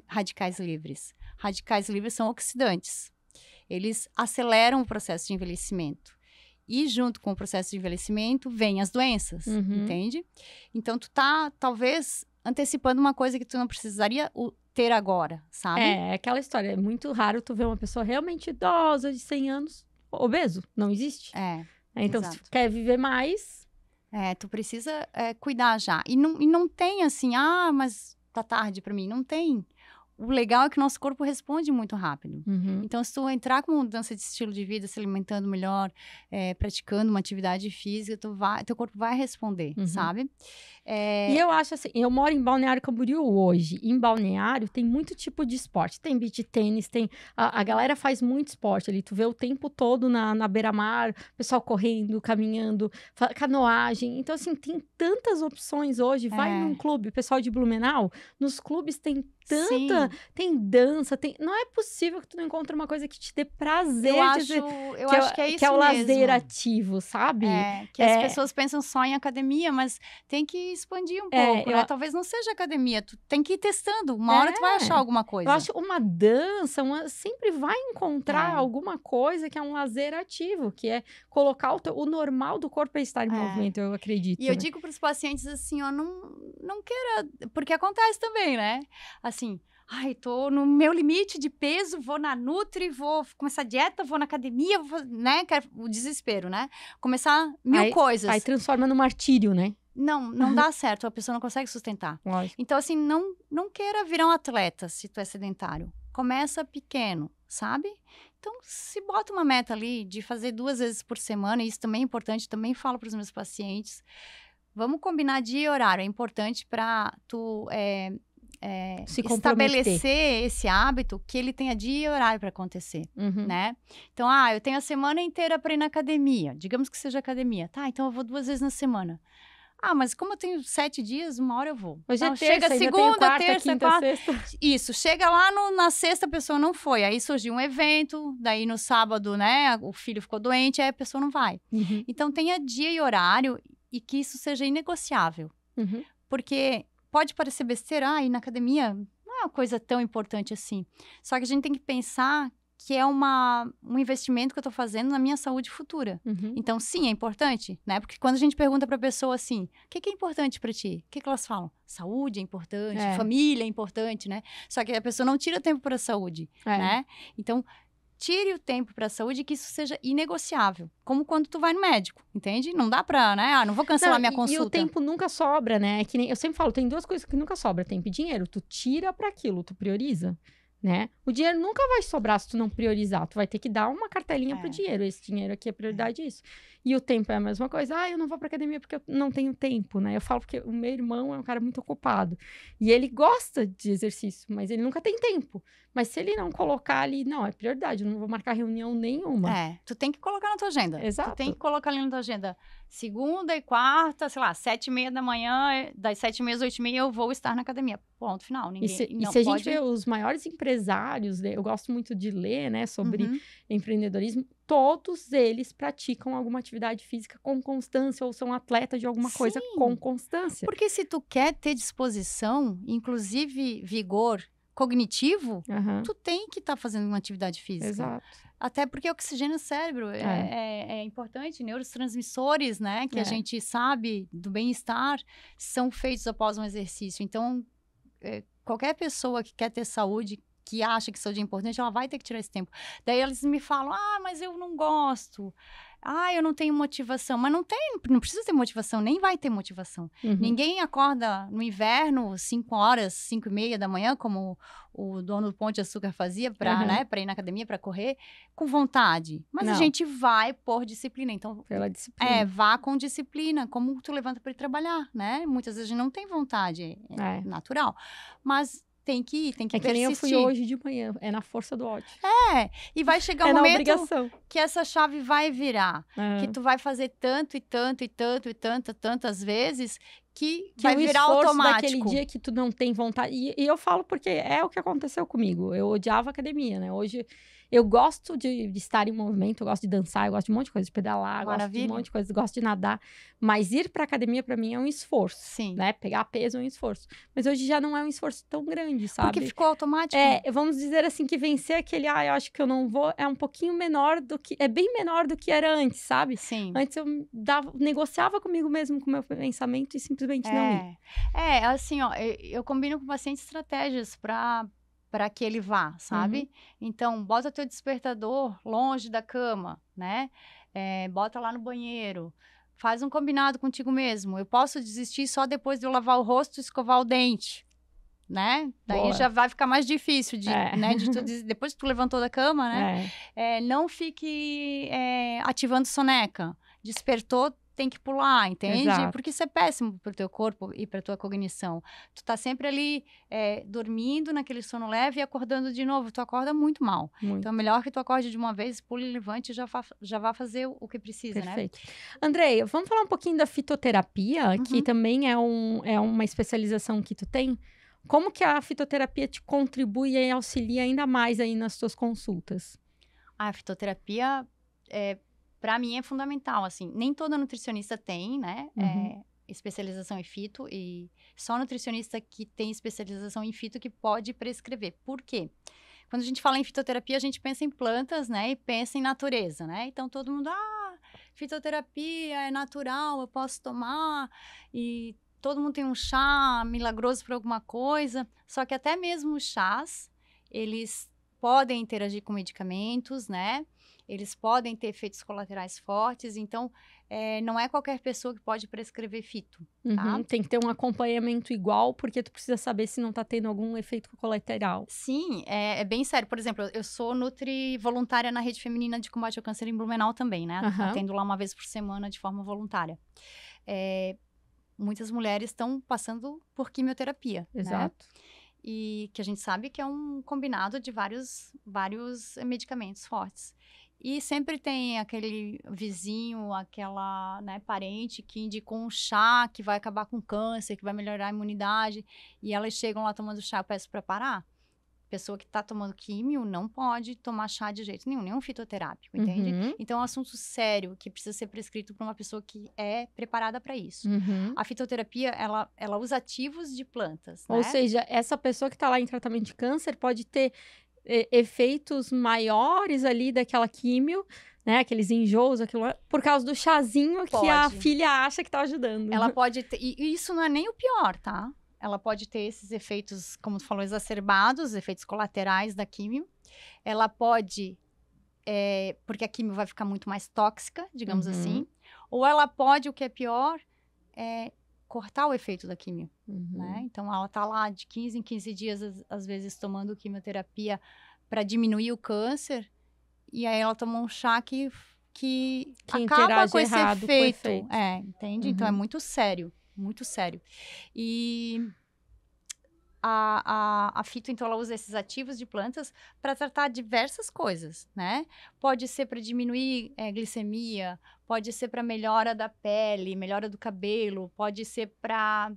radicais livres. Radicais livres são oxidantes. Eles aceleram o processo de envelhecimento. E junto com o processo de envelhecimento, vêm as doenças, entende? Então, tu tá, talvez, antecipando uma coisa que tu não precisaria ter agora, sabe? É aquela história, é muito raro tu ver uma pessoa realmente idosa, de 100 anos, obeso, não existe. Então, exato. Se tu quer viver mais... tu precisa cuidar já. E não tem assim, mas tá tarde pra mim, não tem. o legal é que o nosso corpo responde muito rápido. Uhum. Então, se tu entrar com mudança de estilo de vida, se alimentando melhor, praticando uma atividade física, teu corpo vai responder, sabe? E eu acho assim, eu moro em Balneário Camboriú hoje. Em Balneário tem muito tipo de esporte. Tem beach tênis, a galera faz muito esporte ali. Tu vê o tempo todo na beira-mar, pessoal correndo, caminhando, canoagem. Então, assim, tem tantas opções hoje. Vai num clube, o pessoal de Blumenau, nos clubes tem tanta, tem dança, não é possível que tu não encontre uma coisa que te dê prazer. Eu acho que é isso que é o mesmo. lazer ativo, sabe? Que as pessoas pensam só em academia, mas tem que expandir um pouco, né? Talvez não seja academia, tu tem que ir testando. Uma hora tu vai achar alguma coisa. Eu acho uma dança, sempre vai encontrar alguma coisa que é um lazer ativo, que é colocar o normal do corpo é estar em movimento, eu acredito. E eu digo para os pacientes assim, ó, não queira, porque acontece também, né? Assim, ai, tô no meu limite de peso, vou na Nutri, vou começar a dieta, vou na academia, né? O desespero, né? Começar mil coisas. Aí transforma no martírio, né? Não dá certo, a pessoa não consegue sustentar. Lógico. Então, assim, não queira virar um atleta se tu é sedentário. Começa pequeno, sabe? Então, se bota uma meta ali de fazer 2 vezes por semana, e isso também é importante, também falo para os meus pacientes. Vamos combinar dia e horário, é importante para tu estabelecer esse hábito que ele tenha dia e horário para acontecer, né? Então, eu tenho a semana inteira para ir na academia, digamos que seja academia. Tá, então eu vou 2 vezes na semana. Mas como eu tenho 7 dias, uma hora eu vou. Hoje então, é terça, chega segunda, quarta, terça, quinta, quarta. Sexta. Isso, chega lá na sexta, a pessoa não foi. Aí surgiu um evento, daí no sábado, né, o filho ficou doente, aí a pessoa não vai. Então, tenha dia e horário e que isso seja inegociável. Porque pode parecer besteira, ir na academia não é uma coisa tão importante assim. Só que a gente tem que pensar que é um investimento que eu tô fazendo na minha saúde futura. Então, sim, é importante, né? Porque quando a gente pergunta pra pessoa assim, o que é importante pra ti? O que elas falam? Saúde é importante, família é importante, né? Só que a pessoa não tira tempo pra saúde, né? Então, tire o tempo pra saúde e que isso seja inegociável. Como quando tu vai no médico, entende? Não dá pra, né? Não vou cancelar minha consulta. E o tempo nunca sobra, né? Que nem, eu sempre falo, tem 2 coisas que nunca sobra. Tempo e dinheiro. Tu tira pra aquilo, tu prioriza. Né? O dinheiro nunca vai sobrar se tu não priorizar. Tu vai ter que dar uma cartelinha pro dinheiro. Esse dinheiro aqui é prioridade, isso. E o tempo é a mesma coisa. Eu não vou pra academia porque eu não tenho tempo, né? Eu falo porque o meu irmão é um cara muito ocupado. E ele gosta de exercício, mas ele nunca tem tempo. Mas se ele não colocar ali, não, é prioridade. Eu não vou marcar reunião nenhuma. Tu tem que colocar na tua agenda. Exato. Tu tem que colocar ali na tua agenda. Segunda e quarta, sei lá, 7h30 da manhã, das 7h30 às 8h30 eu vou estar na academia. Ponto, final. Ninguém, e se a gente vê os maiores empresários, né, eu gosto muito de ler, né, sobre empreendedorismo, todos eles praticam alguma atividade física com constância ou são atletas de alguma coisa com constância. Porque se tu quer ter disposição, inclusive vigor cognitivo, tu tem que estar fazendo uma atividade física. Exato. Até porque oxigênio no cérebro é importante. Neurotransmissores, né, que a gente sabe do bem-estar, são feitos após um exercício. Então, qualquer pessoa que quer ter saúde, que acha que saúde é importante, ela vai ter que tirar esse tempo. Daí eles me falam, mas eu não gosto. Eu não tenho motivação. Mas não precisa ter motivação, nem vai ter motivação. Ninguém acorda no inverno, 5 horas, 5h30 da manhã, como o dono do Pão de Açúcar fazia para ir na academia, para correr, com vontade. Mas a gente vai por disciplina. Então, pela disciplina. Vá com disciplina, como tu levanta para ir trabalhar, né? Muitas vezes a gente não tem vontade, é natural. Mas tem que ir, tem que persistir. Que nem eu fui hoje de manhã, é na força do ódio. E vai chegar um momento que essa chave vai virar, que tu vai fazer tanto e tanto e tanto e tantas vezes que vai virar automático. Daquele dia que tu não tem vontade. E eu falo porque é o que aconteceu comigo. Eu odiava a academia, né? Hoje eu gosto de estar em movimento, eu gosto de dançar, eu gosto de um monte de coisa, de pedalar, gosto de um monte de coisa, gosto de nadar. Mas ir pra academia, pra mim, é um esforço. Sim. Né? Pegar peso é um esforço. Mas hoje já não é um esforço tão grande, sabe? Porque ficou automático. Vamos dizer assim, que vencer aquele, eu acho que eu não vou, é um pouquinho menor do que, é bem menor do que era antes, sabe? Sim. Antes eu negociava comigo mesmo, com o meu pensamento e simplesmente não ia. Assim, ó, eu combino com o paciente estratégias para que ele vá, sabe? Então, bota teu despertador longe da cama, né? Bota lá no banheiro. Faz um combinado contigo mesmo. Eu posso desistir só depois de eu lavar o rosto e escovar o dente, né? Daí Boa. já vai ficar mais difícil né? Depois que tu levantou da cama, né? Não fique ativando soneca. Despertou, tem que pular, entende? Exato. Porque isso é péssimo pro teu corpo e pra tua cognição. Tu tá sempre ali dormindo naquele sono leve e acordando de novo. Tu acorda muito mal. Muito. Então é melhor que tu acorde de uma vez, pule, levante e já vá fazer o que precisa, Perfeito. Andreia, vamos falar um pouquinho da fitoterapia, que também é uma especialização que tu tem. Como que a fitoterapia te contribui e auxilia ainda mais aí nas tuas consultas? A fitoterapia, para mim, é fundamental, assim. Nem toda nutricionista tem, né? Especialização em fito, e só nutricionista que tem especialização em fito que pode prescrever. Por quê? Quando a gente fala em fitoterapia, a gente pensa em plantas, né? E pensa em natureza, né? Então, todo mundo, fitoterapia é natural, eu posso tomar, e todo mundo tem um chá milagroso para alguma coisa. Só que até mesmo os chás, eles podem interagir com medicamentos, né? Eles podem ter efeitos colaterais fortes. Então, não é qualquer pessoa que pode prescrever fito, tá? Tem que ter um acompanhamento igual, porque tu precisa saber se não tá tendo algum efeito colateral. Sim, é bem sério. Por exemplo, eu sou nutri voluntária na Rede Feminina de Combate ao Câncer em Blumenau também, né? Atendo lá uma vez por semana de forma voluntária. Muitas mulheres estão passando por quimioterapia, Exato. né? E que a gente sabe que é um combinado de vários medicamentos fortes. E sempre tem aquele vizinho, aquela, né, parente que indicou um chá que vai acabar com o câncer, que vai melhorar a imunidade. E elas chegam lá tomando chá, eu peço para parar. Pessoa que está tomando químio não pode tomar chá de jeito nenhum fitoterápico, entende? Então, é um assunto sério que precisa ser prescrito por uma pessoa que é preparada para isso. A fitoterapia, ela usa ativos de plantas, né? Ou seja, essa pessoa que está lá em tratamento de câncer pode ter efeitos maiores ali daquela químio, né? Aqueles enjoos, por causa do chazinho que a filha acha que tá ajudando. Ela pode ter... E isso não é nem o pior, tá? Ela pode ter esses efeitos, como tu falou, exacerbados, efeitos colaterais da químio. Ela pode... porque a químio vai ficar muito mais tóxica, digamos assim. Ou ela pode, o que é pior, cortar o efeito da químio, né? Então, ela tá lá de 15 em 15 dias, às vezes, tomando quimioterapia para diminuir o câncer. E aí, ela toma um chá que acaba com esse efeito. Entende? Então, é muito sério. Muito sério. E a fito, então, ela usa esses ativos de plantas para tratar diversas coisas, né? Pode ser para diminuir glicemia, pode ser para melhora da pele, melhora do cabelo, pode ser para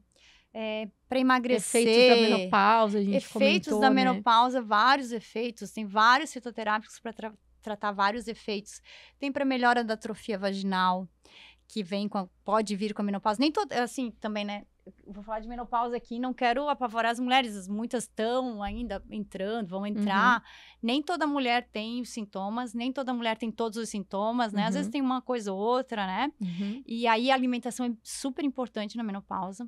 emagrecer. Efeitos da menopausa, a gente efeitos comentou, da né? menopausa, vários efeitos. Tem vários fitoterápicos para tratar vários efeitos. Tem para melhora da atrofia vaginal, que pode vir com a menopausa. Nem todo, assim, também, né? Eu vou falar de menopausa aqui, não quero apavorar as mulheres. Muitas estão ainda entrando, vão entrar. Nem toda mulher tem os sintomas, nem toda mulher tem todos os sintomas, né? Às vezes tem uma coisa ou outra, né? E aí a alimentação é super importante na menopausa.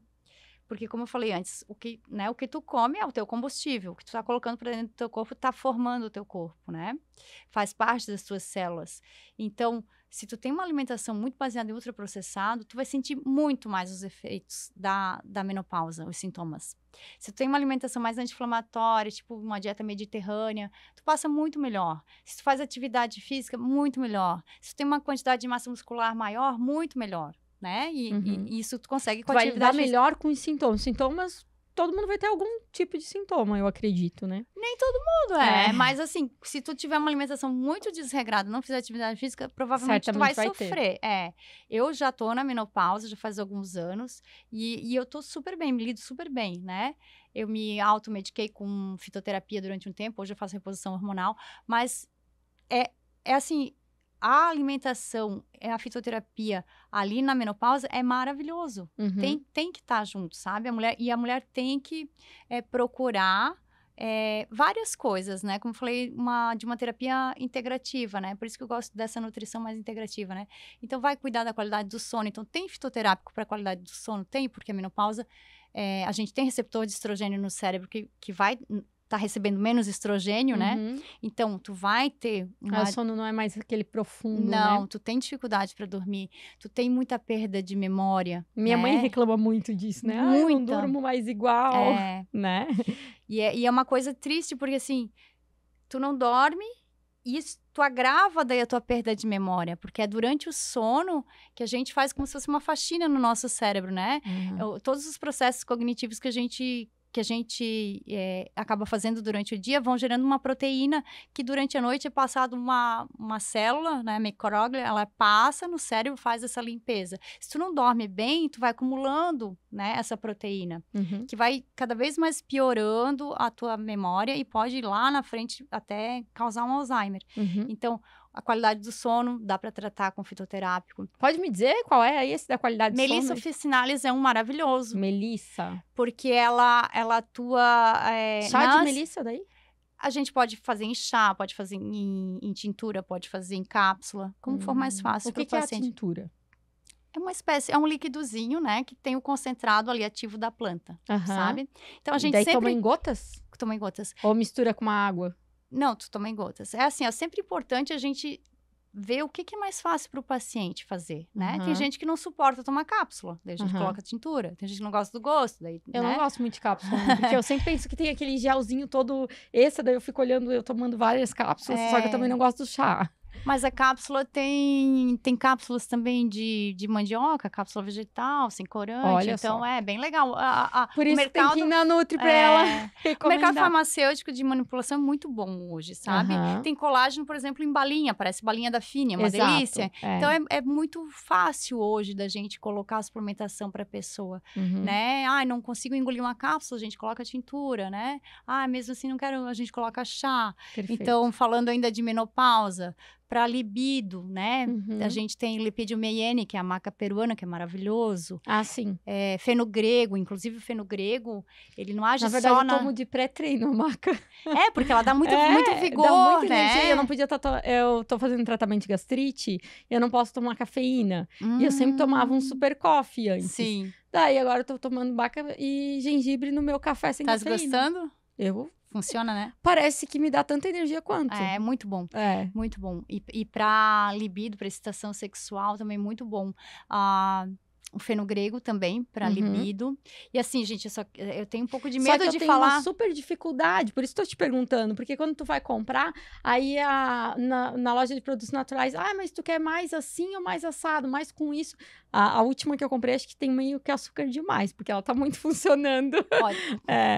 Porque, como eu falei antes, o que tu come é o teu combustível. O que tu tá colocando para dentro do teu corpo tá formando o teu corpo, né? Faz parte das tuas células. Então, se tu tem uma alimentação muito baseada em ultraprocessado, tu vai sentir muito mais os efeitos da menopausa, os sintomas. Se tu tem uma alimentação mais anti-inflamatória, tipo uma dieta mediterrânea, tu passa muito melhor. Se tu faz atividade física, muito melhor. Se tu tem uma quantidade de massa muscular maior, muito melhor. Né? E isso tu consegue com a atividade física. Vai dar melhor com os sintomas. Sintomas, todo mundo vai ter algum tipo de sintoma, eu acredito, né? Nem todo mundo mas assim, se tu tiver uma alimentação muito desregrada, não fizer atividade física, provavelmente certamente tu vai sofrer. Eu já tô na menopausa, já faz alguns anos, e eu tô super bem, me lido super bem, né? Eu me automediquei com fitoterapia durante um tempo, hoje eu faço reposição hormonal, mas é assim... A alimentação, a fitoterapia ali na menopausa é maravilhoso. Tem que estar junto, sabe? A mulher tem que procurar várias coisas, né? Como eu falei, de uma terapia integrativa, né? Por isso que eu gosto dessa nutrição mais integrativa, né? Então, vai cuidar da qualidade do sono. Então, tem fitoterápico para a qualidade do sono? Tem, porque a menopausa, a gente tem receptor de estrogênio no cérebro que vai tá recebendo menos estrogênio, né? Então, tu vai ter O sono não é mais aquele profundo, Não, né? tu tem dificuldade para dormir, tu tem muita perda de memória, Minha né? mãe reclama muito disso, né? Ah, eu não durmo mais igual, né? E é uma coisa triste, porque assim, tu não dorme e tu agrava daí a tua perda de memória, porque é durante o sono que a gente faz como se fosse uma faxina no nosso cérebro, né? Todos os processos cognitivos que a gente acaba fazendo durante o dia vão gerando uma proteína que durante a noite é passada uma célula, né, micróglia, ela passa no cérebro, faz essa limpeza. Se tu não dorme bem, tu vai acumulando, né, essa proteína, que vai cada vez mais piorando a tua memória e pode ir lá na frente até causar um Alzheimer. Então, a qualidade do sono dá para tratar com fitoterápico. Pode me dizer qual é aí esse da qualidade do sono? Melissa officinalis é um maravilhoso. Melissa. Porque ela atua... Chá de melissa daí? A gente pode fazer em chá, pode fazer em tintura, pode fazer em cápsula, como for mais fácil para o paciente. O que é a tintura? É uma espécie, é um líquidozinho, né, que tem o concentrado ali ativo da planta, sabe? Então a gente daí sempre... toma em gotas? Toma em gotas. Ou mistura com uma água? Não, tu toma em gotas. É assim, é sempre importante a gente ver o que é mais fácil para o paciente fazer, né? Tem gente que não suporta tomar cápsula, daí a gente coloca tintura. Tem gente que não gosta do gosto, daí, Eu não gosto muito de cápsula, porque eu sempre penso que tem aquele gelzinho todo daí eu fico olhando, eu tomando várias cápsulas, só que eu também não gosto do chá. Mas a cápsula tem cápsulas também de mandioca, cápsula vegetal, sem corante. Olha então, só. É bem legal. Por isso tem que ir na Nutri pra ela recomendar. O mercado farmacêutico de manipulação é muito bom hoje, sabe? Tem colágeno, por exemplo, em balinha. Parece balinha da Fine, é uma delícia. Então, é muito fácil hoje da gente colocar a suplementação pra pessoa, né? Ah, não consigo engolir uma cápsula, a gente coloca tintura, né? Ah, mesmo assim não quero, a gente coloca chá. Perfeito. Então, falando ainda de menopausa, para libido, né? A gente tem Lipídio Meiene, que é a maca peruana, que é maravilhoso. Ah, sim. Fenogrego, inclusive o fenogrego, ele não age só na verdade, eu tomo de pré-treino a maca. Porque ela dá muito vigor, dá muita né? energia. Eu não podia eu tô fazendo tratamento de gastrite, e eu não posso tomar cafeína. E eu sempre tomava um super coffee antes. Sim. Daí, agora eu tô tomando maca e gengibre no meu café sem cafeína. Tá gostando? Funciona, né? Parece que me dá tanta energia quanto. É muito bom. Muito bom. E pra libido, pra excitação sexual, também muito bom. O fenogrego também, pra libido. E assim, gente, eu tenho um pouco de medo de falar. Eu tenho uma super dificuldade, por isso tô te perguntando. Porque quando tu vai comprar, aí na loja de produtos naturais, mas tu quer mais assim ou mais assado? Mais com isso? A última que eu comprei, acho que tem meio que açúcar demais, porque ela tá muito funcionando.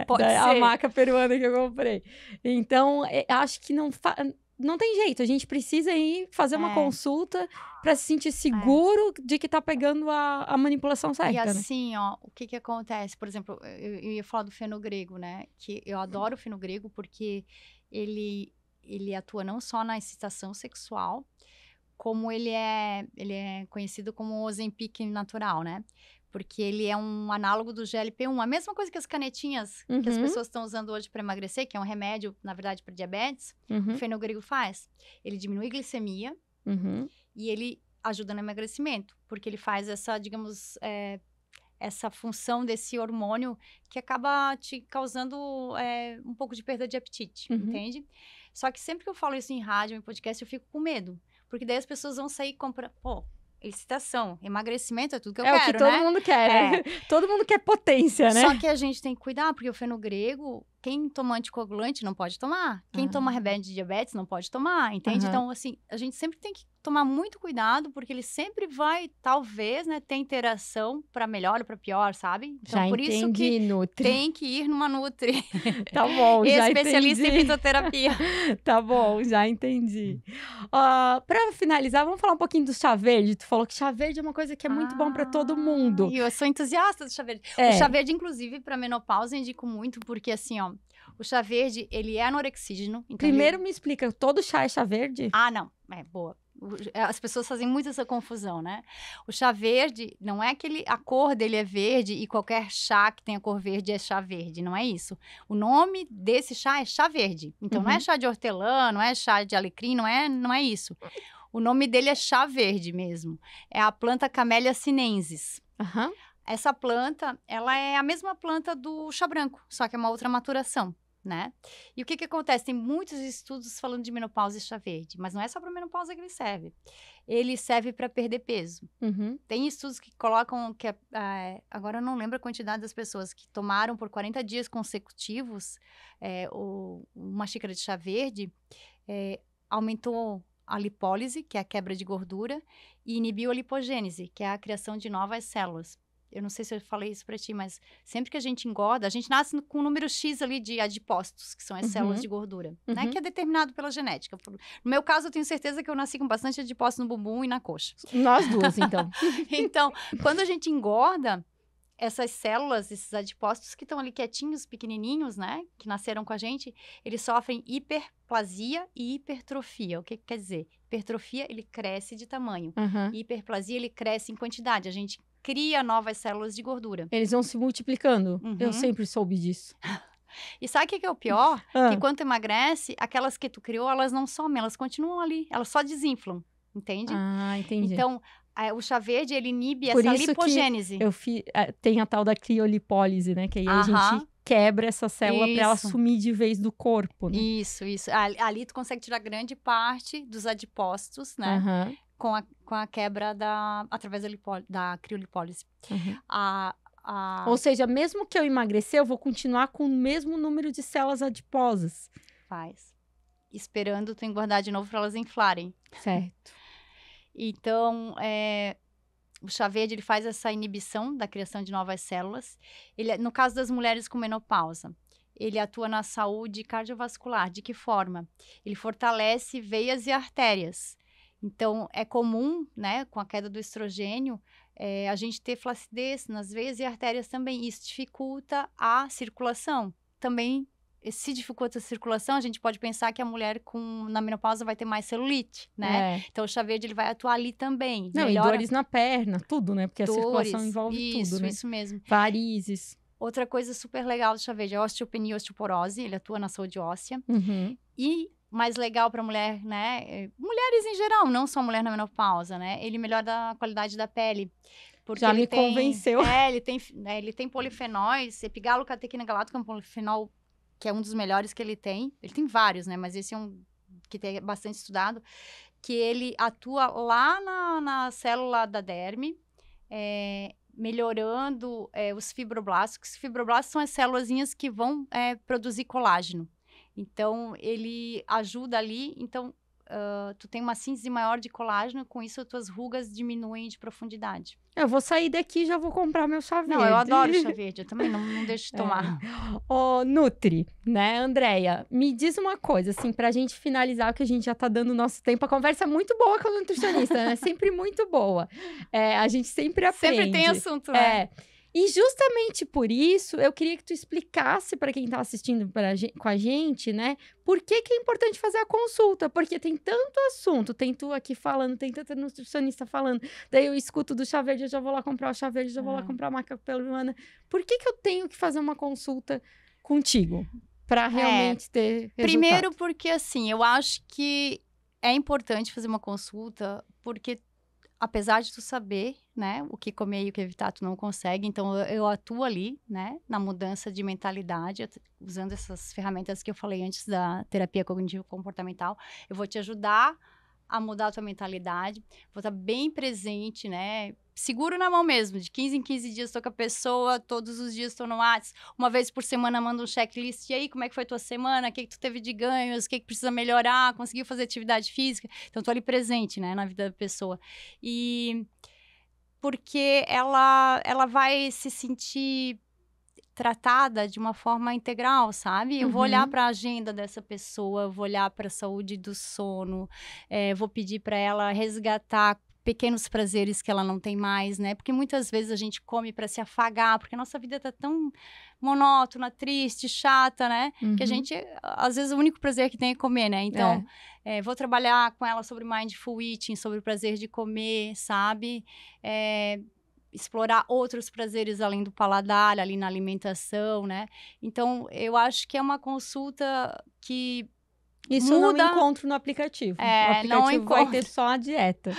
Pode ser. A maca peruana que eu comprei. Então, acho que não tem jeito, a gente precisa ir fazer uma consulta para se sentir seguro de que tá pegando a manipulação certa. E assim, o que acontece? Por exemplo, eu ia falar do fenogrego, né? Que eu adoro o fenogrego porque ele atua não só na excitação sexual, como ele é conhecido como Ozempic natural, né? Porque ele é um análogo do GLP-1. A mesma coisa que as canetinhas que as pessoas estão usando hoje para emagrecer, que é um remédio, na verdade, para diabetes, o fenogrego faz. Ele diminui a glicemia e ele ajuda no emagrecimento, porque ele faz essa, digamos, essa função desse hormônio que acaba te causando um pouco de perda de apetite, entende? Só que sempre que eu falo isso em rádio, em podcast, eu fico com medo. Porque daí as pessoas vão sair comprando... excitação, emagrecimento é tudo que eu quero, né? É o que todo mundo quer, né? Todo mundo quer potência, né? Só que a gente tem que cuidar, porque o fenogrego, quem toma anticoagulante não pode tomar. Quem toma remédio de diabetes não pode tomar, entende? Então, assim, a gente sempre tem que tomar muito cuidado, porque ele sempre vai, talvez, né, ter interação para melhor ou para pior, sabe? Então, já por isso que Nutri. Tem que ir numa Nutri. Tá bom, já especialista entendi. em fitoterapia. Tá bom, já entendi. Para finalizar, vamos falar um pouquinho do chá verde. Tu falou que chá verde é uma coisa que é muito bom para todo mundo. E eu sou entusiasta do chá verde. O chá verde, inclusive, para menopausa, eu indico muito, porque assim, o chá verde, ele é anorexígeno. Então Primeiro me explica, todo chá é chá verde? Não. Boa. As pessoas fazem muito essa confusão, né? O chá verde, não é que a cor dele é verde e qualquer chá que tenha cor verde é chá verde, não é isso. O nome desse chá é chá verde. Então, não é chá de hortelã, não é chá de alecrim, não é isso. O nome dele é chá verde mesmo. É a planta Camellia sinensis. Essa planta, ela é a mesma planta do chá branco, só que é uma outra maturação, né? E o que acontece? Tem muitos estudos falando de menopausa e chá verde, mas não é só para menopausa que ele serve. Ele serve para perder peso. Tem estudos que colocam que, agora eu não lembro a quantidade das pessoas que tomaram por 40 dias consecutivos uma xícara de chá verde, aumentou a lipólise, que é a quebra de gordura, e inibiu a lipogênese, que é a criação de novas células. Eu não sei se eu falei isso pra ti, mas sempre que a gente engorda, a gente nasce com um número X ali de adipócitos, que são as células de gordura, né? Que é determinado pela genética. No meu caso, eu tenho certeza que eu nasci com bastante adipócitos no bumbum e na coxa. Nós duas, então. Então, quando a gente engorda, essas células, esses adipócitos que estão ali quietinhos, pequenininhos, né? Que nasceram com a gente, eles sofrem hiperplasia e hipertrofia. O que quer dizer? Hipertrofia, ele cresce de tamanho. E hiperplasia, ele cresce em quantidade. A gente cria novas células de gordura. Eles vão se multiplicando. Eu sempre soube disso. E sabe o que é o pior? Que quando tu emagrece, aquelas que tu criou, elas não somem, elas continuam ali. Elas só desinflam, entende? Entendi. Então, o chá verde, ele inibe essa lipogênese. Tem a tal da criolipólise, né? Que aí a gente quebra essa célula para ela sumir de vez do corpo, né? Isso. Ali tu consegue tirar grande parte dos adipócitos, né? Com a quebra através da criolipólise. Ou seja, mesmo que eu emagrecer, eu vou continuar com o mesmo número de células adiposas. Faz. Esperando tu engordar de novo para elas inflarem. Certo. Então, o chá verde, ele faz essa inibição da criação de novas células. No caso das mulheres com menopausa, ele atua na saúde cardiovascular. De que forma? Ele fortalece veias e artérias. Então, é comum, né, com a queda do estrogênio, a gente ter flacidez nas veias e artérias também. Isso dificulta a circulação. Também, se dificulta a circulação, a gente pode pensar que a mulher na menopausa vai ter mais celulite, né? Então, o chá verde, ele vai atuar ali também. Não, melhora... e dores na perna, tudo, né? Porque a circulação envolve tudo, né? Isso mesmo. Varizes. Outra coisa super legal do chá verde é a osteopenia e osteoporose. Ele atua na saúde óssea. E mais legal para mulher, né? Mulheres em geral, não só mulher na menopausa, né? Ele melhora a qualidade da pele. Porque já me convenceu. Ele tem polifenóis, epigalocatequina galáctea, que é um polifenol que é um dos melhores que ele tem. Ele tem vários, né? Mas esse é um que tem bastante estudado. Que ele atua lá na célula da derme, melhorando os fibroblastos. Os fibroblastos são as célulazinhas que vão produzir colágeno. Então, ele ajuda ali. Então, tu tem uma síntese maior de colágeno, com isso as tuas rugas diminuem de profundidade. Eu vou sair daqui e já vou comprar meu chá verde. Não, eu adoro chá verde, eu também não deixo de tomar. Ô, Nutri, né, Andréia, me diz uma coisa, assim, pra gente finalizar, que a gente já tá dando o nosso tempo, a conversa é muito boa com o nutricionista, né, sempre muito boa. A gente sempre aprende. Sempre tem assunto, né? E justamente por isso, eu queria que tu explicasse para quem tá assistindo com a gente, né? Por que é importante fazer a consulta? Porque tem tanto assunto, tem tu aqui falando, tem tanta nutricionista falando. Daí eu escuto do chá verde, eu já vou lá comprar o chá verde, já vou lá comprar a maca peruana. Por que eu tenho que fazer uma consulta contigo? Para realmente ter resultado? Primeiro porque, assim, eu acho que é importante fazer uma consulta, porque apesar de tu saber, né, o que comer e o que evitar, tu não consegue. Então, eu atuo ali, né, na mudança de mentalidade, usando essas ferramentas que eu falei antes da terapia cognitivo-comportamental. Eu vou te ajudar a mudar a tua mentalidade, vou estar bem presente, né, seguro na mão mesmo, de 15 em 15 dias estou com a pessoa, todos os dias estou no WhatsApp, uma vez por semana mando um checklist, e aí, como é que foi a tua semana, o que tu teve de ganhos, o que precisa melhorar, conseguiu fazer atividade física, então estou ali presente, né, na vida da pessoa, e porque ela vai se sentir tratada de uma forma integral, sabe? Eu vou olhar para a agenda dessa pessoa, eu vou olhar para a saúde do sono, vou pedir para ela resgatar pequenos prazeres que ela não tem mais, né? Porque muitas vezes a gente come para se afagar, porque a nossa vida tá tão monótona, triste, chata, né? Que a gente, às vezes, o único prazer que tem é comer, né? Então, vou trabalhar com ela sobre mindful eating, sobre o prazer de comer, sabe? Explorar outros prazeres além do paladar, ali na alimentação, né? Então, eu acho que é uma consulta que isso muda... eu não encontro no aplicativo. O aplicativo vai ter só a dieta.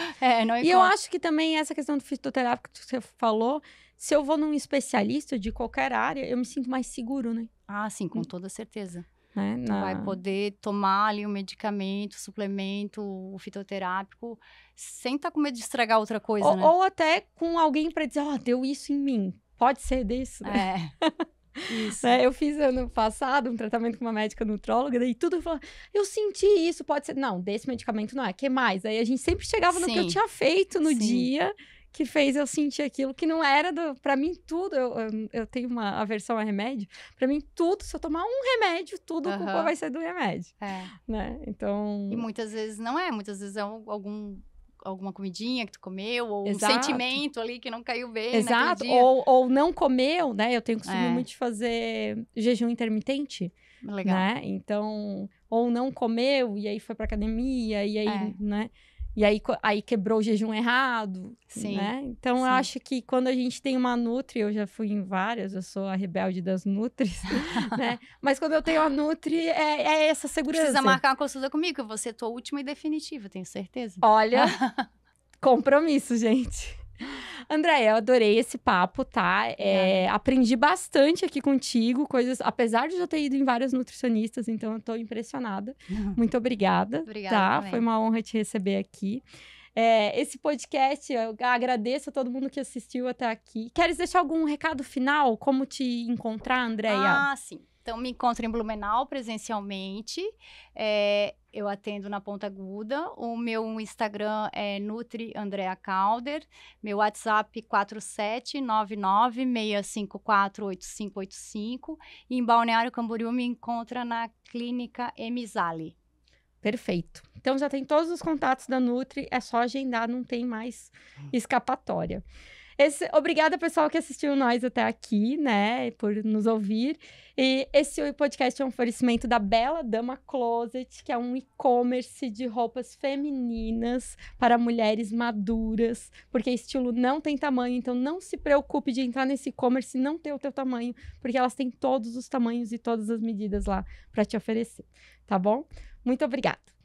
Não e eu acho que também essa questão do fitoterápico que você falou, se eu vou num especialista de qualquer área, eu me sinto mais seguro, né? Ah, sim, com toda certeza. né? Tu vai poder tomar ali o medicamento, o suplemento, o fitoterápico, sem estar com medo de estragar outra coisa, né? Ou até com alguém para dizer, deu isso em mim. Pode ser disso, né? Isso. Né? Eu fiz ano passado um tratamento com uma médica nutróloga, e tudo falou, eu senti isso, pode ser. Não, desse medicamento não é, que mais? Aí a gente sempre chegava no que eu tinha feito no dia, que fez eu sentir aquilo, que não era pra mim tudo, eu tenho uma aversão a remédio, pra mim tudo, se eu tomar um remédio, tudo a culpa vai ser do remédio, né? Então... E muitas vezes não é, muitas vezes é alguma comidinha que tu comeu, ou um sentimento ali que não caiu bem. Exato, ou não comeu, né? Eu tenho o costume muito de fazer jejum intermitente. Legal. Né? Então, ou não comeu, e aí foi pra academia, e aí, né? E aí quebrou o jejum errado, né? Então, eu acho que quando a gente tem uma Nutri, eu já fui em várias, eu sou a rebelde das Nutris, né? Mas quando eu tenho a Nutri, é essa segurança. Precisa marcar uma consulta comigo, que eu vou ser tua última e definitiva, tenho certeza. Olha, compromisso, gente. Andréia, eu adorei esse papo, tá? Aprendi bastante aqui contigo, coisas... Apesar de eu já ter ido em várias nutricionistas, então eu tô impressionada. Muito obrigada. Obrigada tá? também. Foi uma honra te receber aqui. Esse podcast, eu agradeço a todo mundo que assistiu até aqui. Queres deixar algum recado final? Como te encontrar, Andréia? Sim. Então, me encontro em Blumenau presencialmente. Eu atendo na Ponta Aguda. O meu Instagram é Nutri Andrea Calder. Meu WhatsApp 4799-654-8585. E em Balneário Camboriú me encontra na Clínica Emisali. Perfeito. Então, já tem todos os contatos da Nutri. É só agendar, não tem mais escapatória. Obrigada, pessoal, que assistiu nós até aqui, né, por nos ouvir. E esse podcast é um oferecimento da Bela Dama Closet, que é um e-commerce de roupas femininas para mulheres maduras, porque estilo não tem tamanho, então não se preocupe de entrar nesse e-commerce e não ter o teu tamanho, porque elas têm todos os tamanhos e todas as medidas lá para te oferecer, tá bom? Muito obrigada.